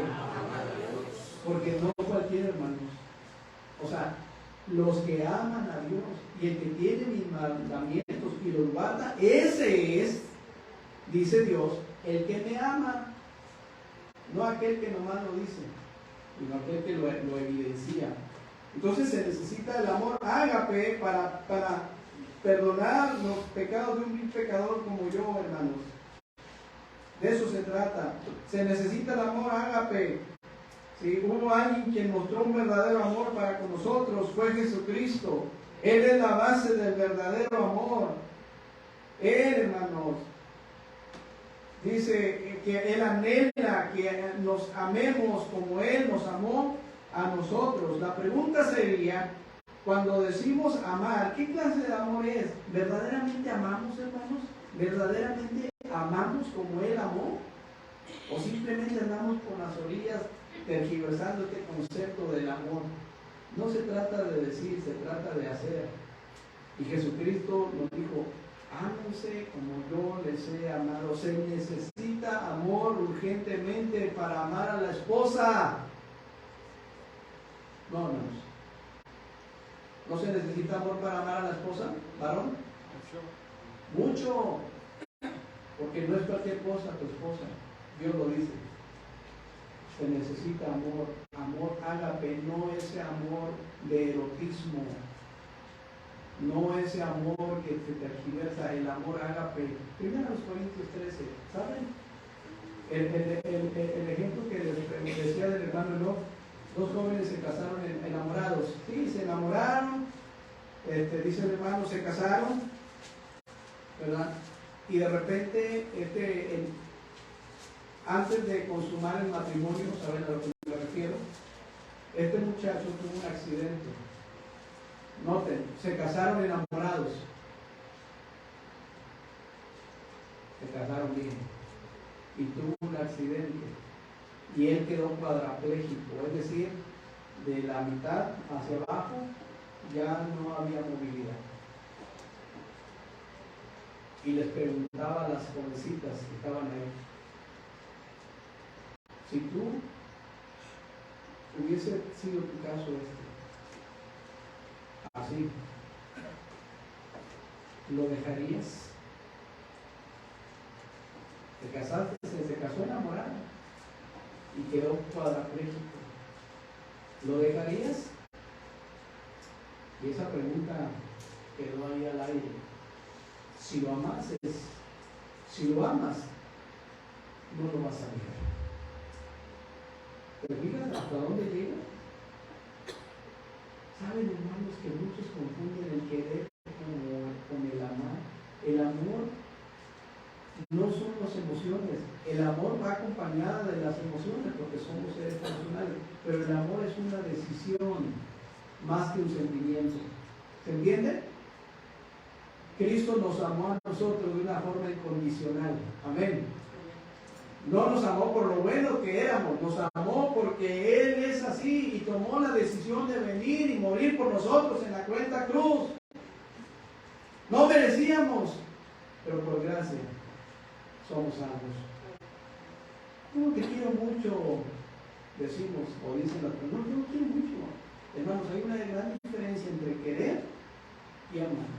Porque no cualquier, hermanos. O sea, los que aman a Dios y el que tiene mis mandamientos y los guarda, ese es, dice Dios, el que me ama. No aquel que nomás lo dice, sino aquel que lo evidencia. Entonces se necesita el amor ágape para perdonar los pecados de un vil pecador como yo, hermanos. De eso se trata. Se necesita el amor ágape. Si hubo alguien quien mostró un verdadero amor para con nosotros, fue Jesucristo. Él es la base del verdadero amor. Él, hermanos, dice que Él anhela que nos amemos como Él nos amó a nosotros. La pregunta sería, cuando decimos amar, ¿qué clase de amor es? ¿Verdaderamente amamos, hermanos? ¿Verdaderamente amamos como Él amó? ¿O simplemente andamos por las orillas tergiversando este concepto del amor? No se trata de decir, se trata de hacer. Y Jesucristo nos dijo: ámense como yo les he amado. Se necesita amor urgentemente para amar a la esposa. No, hermanos. ¿No se necesita amor para amar a la esposa, varón? Mucho. Porque no es cualquier cosa tu esposa, Dios lo dice. Se necesita amor, amor ágape, no ese amor de erotismo, no ese amor que te tergiversa, el amor ágape. 1 Corintios 13, ¿saben? El ejemplo que les decía del hermano Enoch, dos jóvenes se casaron enamorados. Sí, se enamoraron, dice el hermano, se casaron, ¿verdad? Y de repente, antes de consumar el matrimonio, ¿saben a lo que me refiero? Este muchacho tuvo un accidente. Noten, se casaron enamorados. Se casaron bien. Y tuvo un accidente. Y él quedó cuadrapléjico, es decir, de la mitad hacia abajo ya no había movilidad. Y les preguntaba a las jovencitas que estaban ahí, si tú hubiese sido tu caso así, ¿lo dejarías? Te casaste, se casó enamorada y quedó cuadrapléjico. ¿Lo dejarías? Y esa pregunta quedó ahí al aire. Si lo amas, no lo vas a dejar. ¿Pero fíjate hasta dónde llega? ¿Saben, hermanos, que muchos confunden el querer con el amar? El amor no son las emociones. El amor va acompañada de las emociones porque somos seres emocionales. Pero el amor es una decisión más que un sentimiento. ¿Se entiende? Cristo nos amó a nosotros de una forma incondicional. Amén. No nos amó por lo bueno que éramos, nos amó porque Él es así y tomó la decisión de venir y morir por nosotros en la cruenta cruz. No merecíamos, pero por gracia somos salvos. No, te quiero mucho, decimos o dicen las personas, no, yo quiero mucho. Hermanos, hay una gran diferencia entre querer y amar.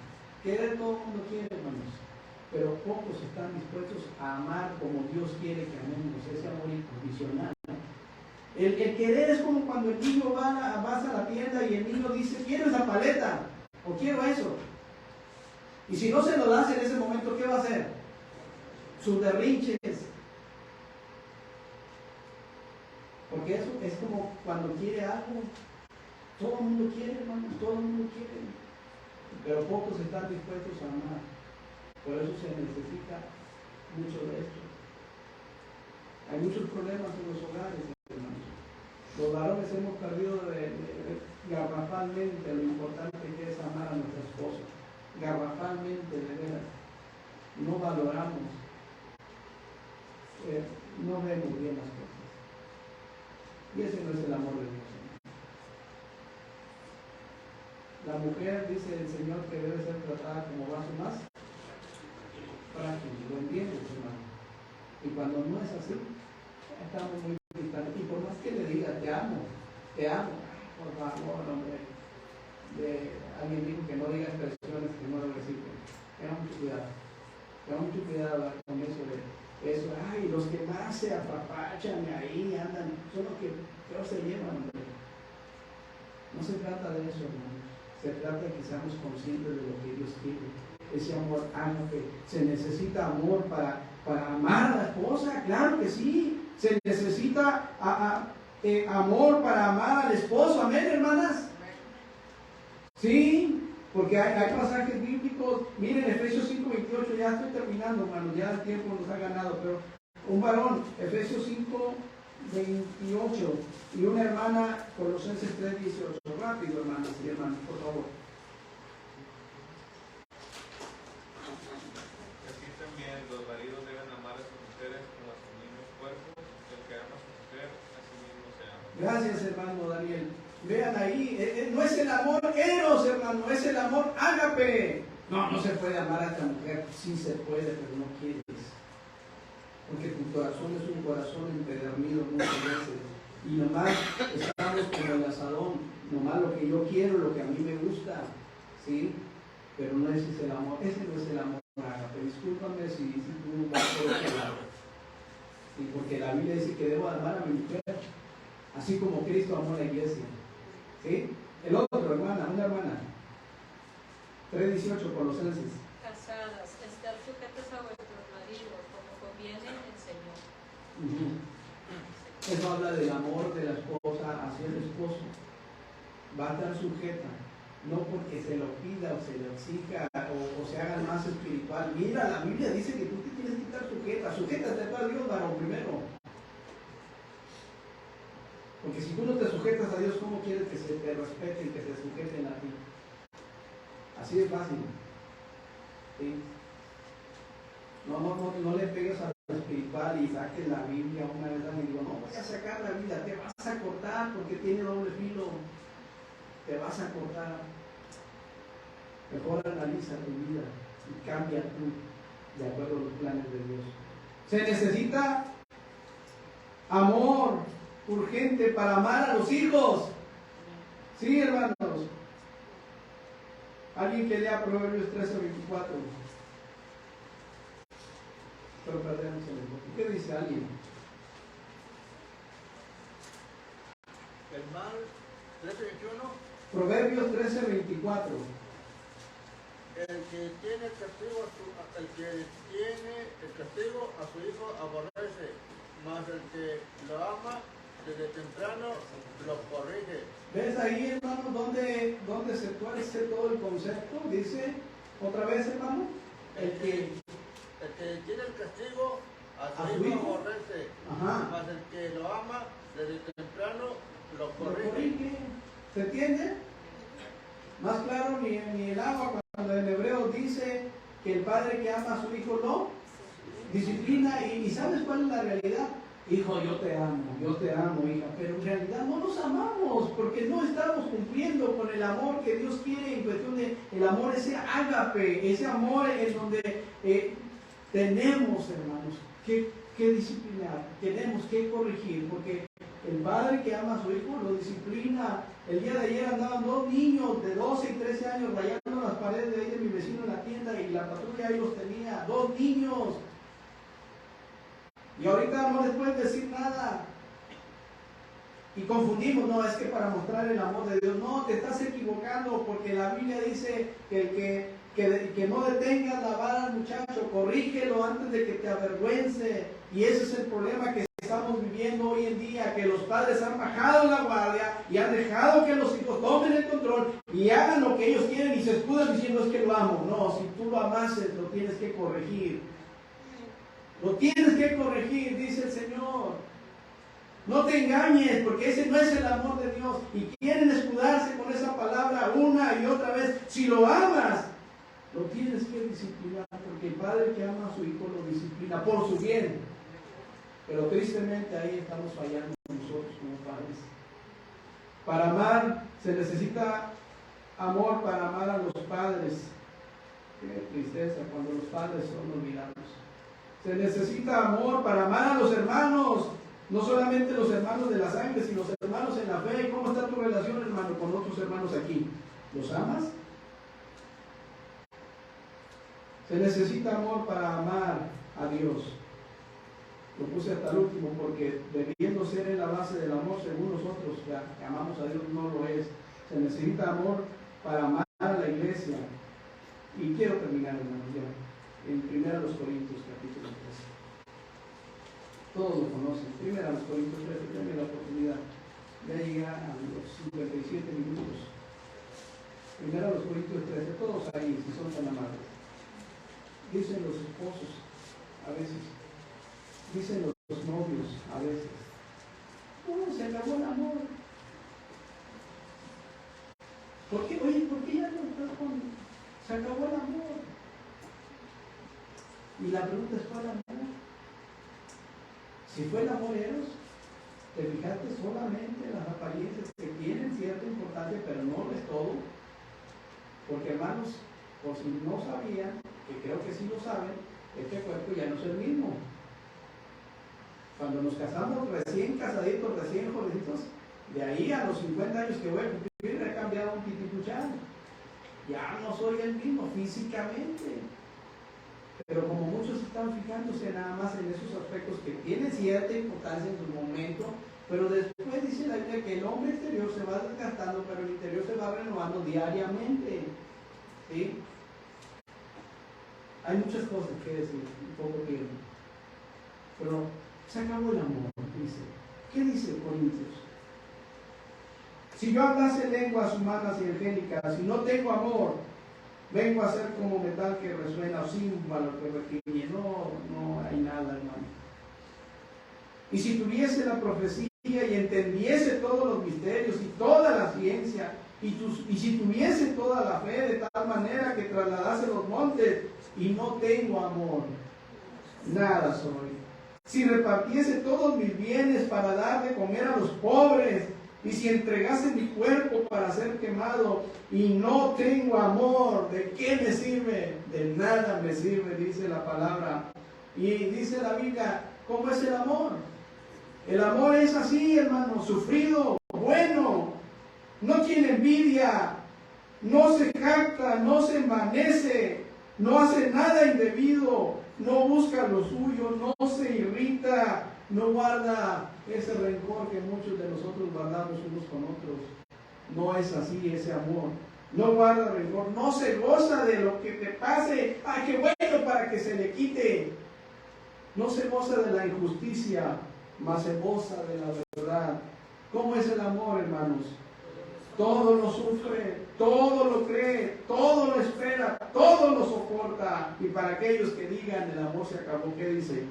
Querer todo el mundo quiere, hermanos, pero pocos están dispuestos a amar como Dios quiere que amemos, ese amor incondicional. El querer es como cuando el niño vas a la tienda y el niño dice, quiero esa paleta, o quiero eso. Y si no se lo das en ese momento, ¿qué va a hacer? Sus berrinches. Porque eso es como cuando quiere algo. Todo el mundo quiere, hermanos, todo el mundo quiere. Pero pocos están dispuestos a amar. Por eso se necesita mucho de esto. Hay muchos problemas en los hogares, hermanos. Los varones hemos perdido garrafalmente lo importante que es amar a nuestra esposa. Garrafalmente, de veras. No valoramos. No vemos bien las cosas. Y ese no es el amor de Dios. La mujer, dice el Señor, que debe ser tratada como vaso más frágil. ¿Lo entiendes, hermano? Y cuando no es así, estamos muy distantes. Y por más que le diga, te amo, por favor, hombre. Alguien dijo que no diga expresiones que no lo reciben. Tenga mucho cuidado. Tenga mucho cuidado con eso de eso. Ay, los que más se apapachan y ahí andan, son los que peor se llevan, hombre. No se trata de eso, hermano. Se trata de que seamos conscientes de lo que Dios quiere. Ese amor ágape. Se necesita amor para amar a la esposa, claro que sí. Se necesita amor para amar al esposo, amén, hermanas. Sí, porque hay pasajes bíblicos. Miren, Efesios 5:28, ya estoy terminando, hermanos, ya el tiempo nos ha ganado, pero un varón, Efesios 5:28, y una hermana, Colosenses 3:18. Rápido, hermanas y hermanos, por favor. Así también los maridos deben amar a sus mujeres como a sus mismos cuerpos. El que ama a su mujer, a sí mismo se ama. Gracias, hermano Daniel. Vean ahí, no es el amor eros, hermano, es el amor ágape. No se puede amar a esta mujer. Sí se puede, pero no quieres. Porque tu corazón es un corazón empedernido muchas veces. Y nomás estamos como el asadón. Nomás lo que yo quiero, lo que a mí me gusta. ¿Sí? Pero no ese es el amor. Ese no es el amor Ágape. Discúlpame si tú vas por otro lado. Sí, porque la Biblia dice que debo amar a mi mujer, así como Cristo amó a la iglesia. ¿Sí? El otro, hermana, una hermana. 3:18, Colosenses. Casadas, estar sujetas a vuestros maridos, como conviene en el Señor. Eso habla del amor de la esposa hacia el esposo. Va a estar sujeta, no porque se lo pida o se lo exija o se haga más espiritual. Mira, la Biblia dice que tú te tienes que estar sujeta. Sujétate a Dios, varón, primero. Porque si tú no te sujetas a Dios, ¿cómo quieres que se te respeten, que se sujeten a ti? Así de fácil. ¿Sí? No le pegues a lo espiritual y saques la Biblia una vez y digo, no voy a sacar la Biblia, te vas a cortar porque tiene doble filo. Te vas a cortar. Mejor analiza tu vida y cambia tú de acuerdo a los planes de Dios. Se necesita amor urgente para amar a los hijos. Sí, hermanos. Alguien que lea Proverbios 13:24. Pero perdemos el enfoque. ¿Qué dice alguien? El mal 13:21. Proverbios 13:24. El que tiene el castigo a su hijo aborrece, mas el que lo ama desde temprano lo corrige. ¿Ves ahí, hermano, dónde se tuerce todo el concepto? Dice, otra vez, hermano, el que tiene el castigo a su hijo aborrece, mas el que lo ama desde temprano lo corrige. ¿Se entiende? Más claro ni el agua cuando en hebreo dice que el padre que ama a su hijo lo disciplina. ¿Y sabes cuál es la realidad? Hijo, yo te amo, hija, pero en realidad no nos amamos porque no estamos cumpliendo con el amor que Dios quiere en cuestión de el amor, ese ágape, ese amor en donde tenemos, hermanos, que disciplinar, tenemos que corregir, porque el padre que ama a su hijo lo disciplina. El día de ayer andaban 2 niños de 12 y 13 años rayando las paredes de ahí de mi vecino en la tienda y la patrulla ahí los tenía, 2 niños. Y ahorita no les pueden decir nada. Y confundimos, no, es que para mostrar el amor de Dios. No, te estás equivocando porque la Biblia dice que no detengas la vara al muchacho, corrígelo antes de que te avergüence. Y ese es el problema que estamos viviendo hoy en día, que los padres han bajado la guardia y han dejado que los hijos tomen el control y hagan lo que ellos quieren y se escudan diciendo es que lo amo. No, si tú lo amases, lo tienes que corregir. Lo tienes que corregir, dice el Señor. No te engañes, porque ese no es el amor de Dios. Y quieren escudarse con esa palabra una y otra vez. Si lo amas, lo tienes que disciplinar, porque el padre que ama a su hijo lo disciplina por su bien. Pero tristemente ahí estamos fallando nosotros como padres. Para amar se necesita amor para amar a los padres. Qué tristeza cuando los padres son olvidados. Se necesita amor para amar a los hermanos, no solamente los hermanos de la sangre, sino los hermanos en la fe. ¿Cómo está tu relación, hermano, con otros hermanos aquí? ¿Los amas? Se necesita amor para amar a Dios. Lo puse hasta el último porque debiendo ser en la base del amor, según nosotros que amamos a Dios, no lo es. Se necesita amor para amar a la iglesia. Y quiero terminar, hermanos, ya. En 1 Corintios capítulo 13. Todos lo conocen. 1 Corintios 13, denme la oportunidad. Ya llega a los 57 minutos. 1 Corintios 13, todos ahí, si son tan amables. Dicen los esposos a veces, dicen los novios a veces, oh, se acabó el amor. ¿Por qué? Oye, ¿por qué ya no estás con? Se acabó el amor. Y la pregunta es, ¿cuál amor? Si fue el amor Eros, te fijaste solamente en las apariencias que tienen cierta importancia, pero no es todo. Porque, hermanos, por si no sabían, que creo que sí lo saben, este cuerpo ya no es el mismo. Cuando nos casamos recién casaditos, recién jovencitos, de ahí a los 50 años que voy a cumplir, he cambiado un pitipuchán. Ya no soy el mismo físicamente. Pero como muchos están fijándose nada más en esos aspectos que tienen cierta importancia en su momento, pero después dice la Biblia que el hombre exterior se va desgastando, pero el interior se va renovando diariamente. ¿Sí? Hay muchas cosas que decir, un poco tiempo. Pero se acabó el amor, dice. ¿Qué dice Corintios? Si yo hablase lenguas humanas y angélicas, si no tengo amor, vengo a ser como metal que resuena o címbalo que retiñe. No hay nada, hermano. Y si tuviese la profecía y entendiese todos los misterios y toda la ciencia, y si tuviese toda la fe de tal manera que trasladase los montes, y no tengo amor, nada soy. Si repartiese todos mis bienes para dar de comer a los pobres, y si entregase mi cuerpo para ser quemado, y no tengo amor, ¿de qué me sirve? De nada me sirve, dice la palabra. Y dice la Biblia, ¿cómo es el amor? El amor es así, hermano, sufrido, bueno, no tiene envidia, no se jacta, no se envanece, no hace nada indebido, no busca lo suyo, no se irrita, no guarda ese rencor que muchos de nosotros guardamos unos con otros. No es así ese amor. No guarda rencor, no se goza de lo que te pase. ¡Ay, qué bueno! Para que se le quite. No se goza de la injusticia, mas se goza de la verdad. ¿Cómo es el amor, hermanos? Todo lo sufre, todo lo cree, todo lo espera, todo lo soporta. Y para aquellos que digan el amor se acabó, ¿qué dice?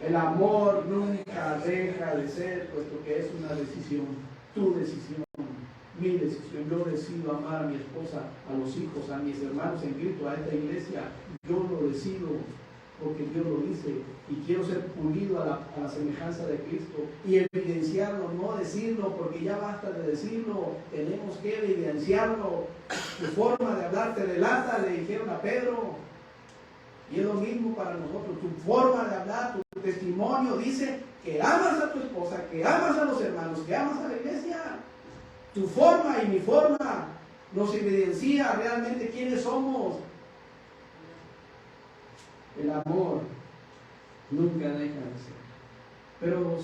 El amor nunca deja de ser, puesto que es una decisión, tu decisión, mi decisión. Yo decido amar a mi esposa, a los hijos, a mis hermanos en Cristo, a esta iglesia. Yo lo decido porque Dios lo dice, y quiero ser pulido a la semejanza de Cristo y evidenciarlo, no decirlo, porque ya basta de decirlo, tenemos que evidenciarlo. Tu forma de hablar te delata, le dijeron a Pedro, y es lo mismo para nosotros. Tu forma de hablar, tu testimonio dice que amas a tu esposa, que amas a los hermanos, que amas a la iglesia. Tu forma y mi forma nos evidencia realmente quiénes somos. El amor nunca deja de ser. Pero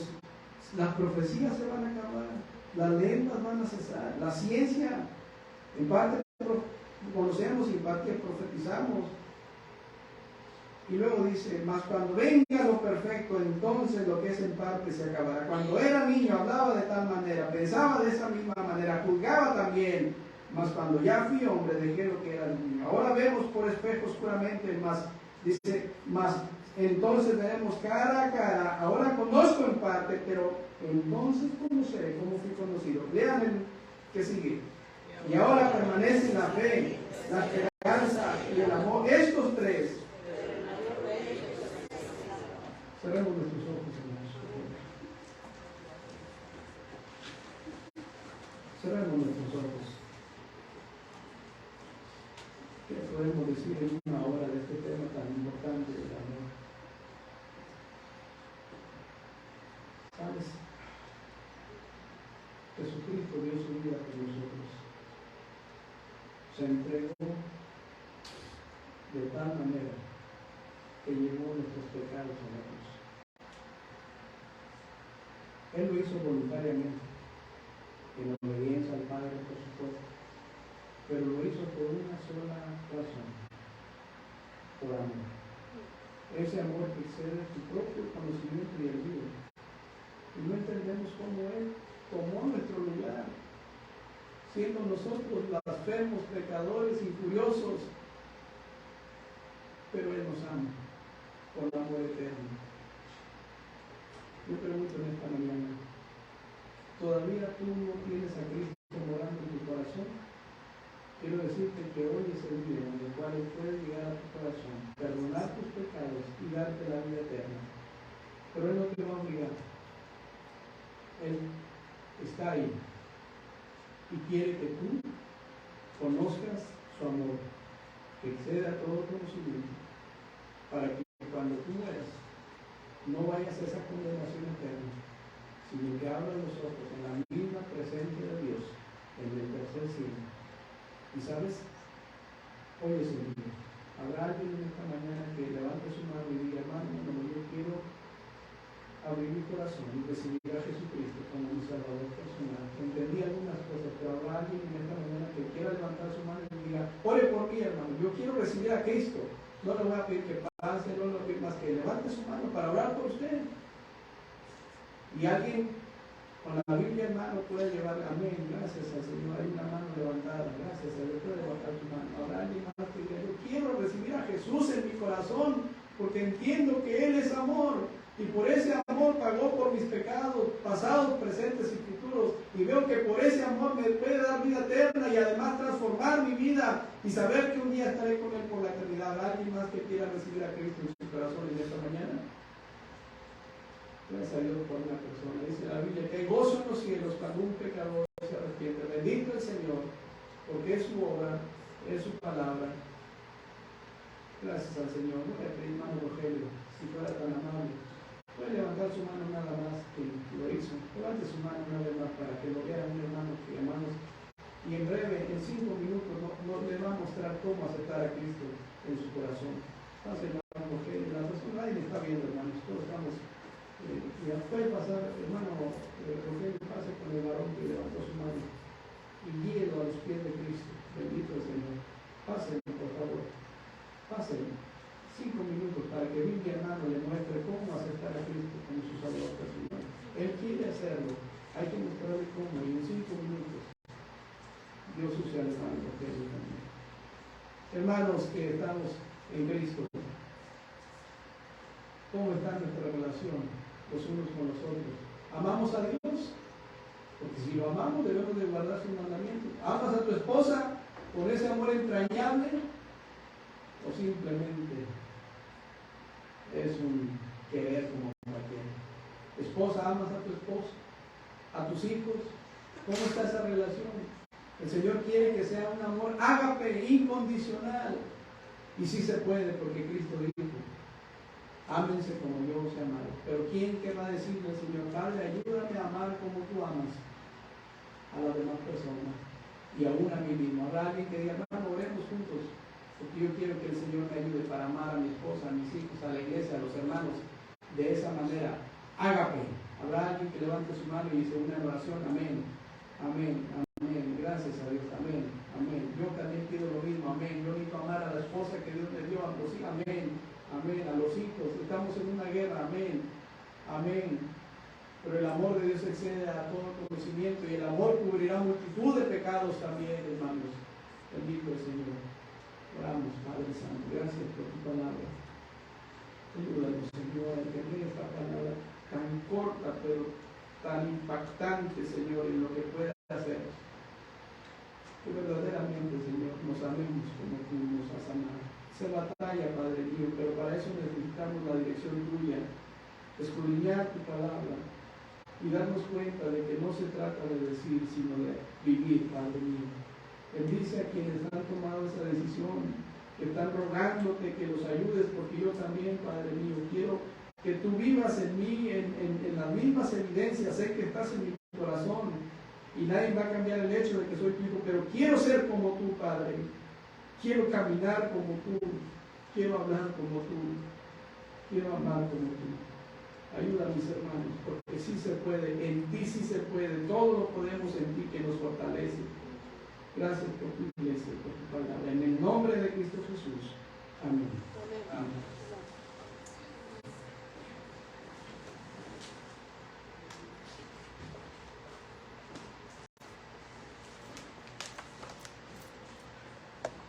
las profecías se van a acabar, las lenguas van a cesar, la ciencia, en parte conocemos y en parte profetizamos. Y luego dice, mas cuando venga lo perfecto, entonces lo que es en parte se acabará. Cuando era niño hablaba de tal manera, pensaba de esa misma manera, juzgaba también, mas cuando ya fui hombre dejé lo que era niño. Ahora vemos por espejo oscuramente, mas dice, mas entonces veremos cara a cara. Ahora conozco en parte, pero entonces conoceré como fui conocido. Vean el que sigue. Y ahora permanecen la fe, la esperanza y el amor. Estos tres. Cerremos nuestros ojos, hermanos. Cerremos nuestros ojos. ¿Qué podemos decir en una hora de este tema tan importante del amor? ¿Sabes? Jesucristo dio su vida por nosotros. Se entregó de tal manera que llevó nuestros pecados a la cruz. Él lo hizo voluntariamente, en obediencia al Padre, por supuesto, pero lo hizo por una sola razón, por amor. Ese amor que excede su propio conocimiento y el mío. Y no entendemos cómo Él tomó nuestro lugar, siendo nosotros blasfemos, pecadores, injuriosos, pero Él nos ama por amor eterno. Yo pregunto en esta mañana, ¿todavía tú no tienes a Cristo morando en tu corazón? Quiero decirte que hoy es el día en el cual Él puede llegar a tu corazón, perdonar tus pecados y darte la vida eterna. Pero Él no te va a obligar. Él está ahí y quiere que tú conozcas su amor, que excede a todo conocimiento, para que cuando tú mueras no vayas a esa condenación eterna, sino que abras los ojos en la misma presencia de Dios en el tercer siglo. Y sabes, hoy es el día. Habrá alguien en esta mañana que levante su mano y diga, hermano, yo quiero abrir mi corazón y recibir a Jesucristo como mi Salvador personal. Entendí algunas cosas, pero habrá alguien en esta mañana que quiera levantar su mano y diga, ore por mí, hermano, yo quiero recibir a Cristo. No le voy a pedir que pase, no le voy a pedir más que levante su mano para orar por usted. Y alguien con la Biblia, hermano, puede llevar, amén, gracias al Señor, hay una mano levantada, gracias a Dios, puede levantar tu mano. Habrá alguien más que diga, yo quiero recibir a Jesús en mi corazón, porque entiendo que Él es amor, y por ese amor pagó por mis pecados, pasados, presentes y futuros, y veo que por ese amor me puede dar vida eterna, y además transformar mi vida, y saber que un día estaré con Él por la eternidad. ¿Habrá alguien más que quiera recibir a Cristo en su corazón en esta mañana? Gracias a Dios por una persona. Dice la Biblia que hay gozo en los cielos cuando un pecador se arrepiente. Bendito el Señor, porque es su obra, es su palabra. Gracias al Señor. Voy a pedir, hermano Rogelio, si fuera tan amable, puede levantar su mano nada más que lo hizo. Levante su mano una vez más para que lo vea un hermano que hermanos. Y en breve, en 5 minutos, no le va a mostrar cómo aceptar a Cristo en su corazón. Pase, hermano Rogelio. La persona, nadie me está viendo, hermanos. Todos estamos. Ya puede pasar, hermano Rogelio, pase con el varón que levantó su mano y guíelo a los pies de Cristo. Bendito el Señor. Pásenlo, por favor. Pásenlo. 5 minutos para que mi hermano le muestre cómo aceptar a Cristo como su Salvador personal. Él quiere hacerlo. Hay que mostrarle cómo. Y en 5 minutos Dios use al hermano Rogelio también. Hermanos que estamos en Cristo, ¿cómo está nuestra relación los unos con los otros? ¿Amamos a Dios? Porque si lo amamos debemos de guardar sus mandamientos. ¿Amas a tu esposa con ese amor entrañable? ¿O simplemente es un querer como cualquiera? Esposa, ¿amas a tu esposo? ¿A tus hijos? ¿Cómo está esa relación? El Señor quiere que sea un amor ágape, incondicional. Y sí se puede, porque Cristo dijo, ámense como yo os he amado. Pero ¿quién querrá decirle al Señor, Padre, ayúdame a amar como tú amas a las demás personas y aún a mí mismo? Habrá alguien que diga, hermano, oremos juntos, porque yo quiero que el Señor me ayude para amar a mi esposa, a mis hijos, a la iglesia, a los hermanos, de esa manera. Ágape. Habrá alguien que levante su mano y dice una oración, amén, amén, amén, gracias a Dios, amén, amén. Yo también pido lo mismo, amén. Yo necesito amar a la esposa que Dios me dio, a los hijos, amén. Amén, a los hijos, estamos en una guerra, amén, amén. Pero el amor de Dios excede a todo conocimiento y el amor cubrirá multitud de pecados también, hermanos. Bendito el Señor. Oramos, Padre Santo, gracias por tu palabra. Ayúdanos, Señor, a entender esta palabra tan corta, pero tan impactante, Señor, en lo que puede hacer. Que verdaderamente, Señor, nos amemos como tú nos has amado. Se batalla, Padre mío, pero para eso necesitamos la dirección tuya, escudriñar tu palabra y darnos cuenta de que no se trata de decir, sino de vivir, Padre mío. Bendice a quienes han tomado esa decisión, que están rogándote que los ayudes, porque yo también, Padre mío, quiero que tú vivas en mí, en las mismas evidencias. Sé que estás en mi corazón y nadie va a cambiar el hecho de que soy tu hijo, pero quiero ser como tú, Padre. Quiero caminar como tú, quiero hablar como tú, quiero amar como tú. Ayuda a mis hermanos, porque sí se puede, en ti sí se puede, todo lo podemos en ti que nos fortalece. Gracias por tu iglesia, por tu palabra. En el nombre de Cristo Jesús. Amén. Amén.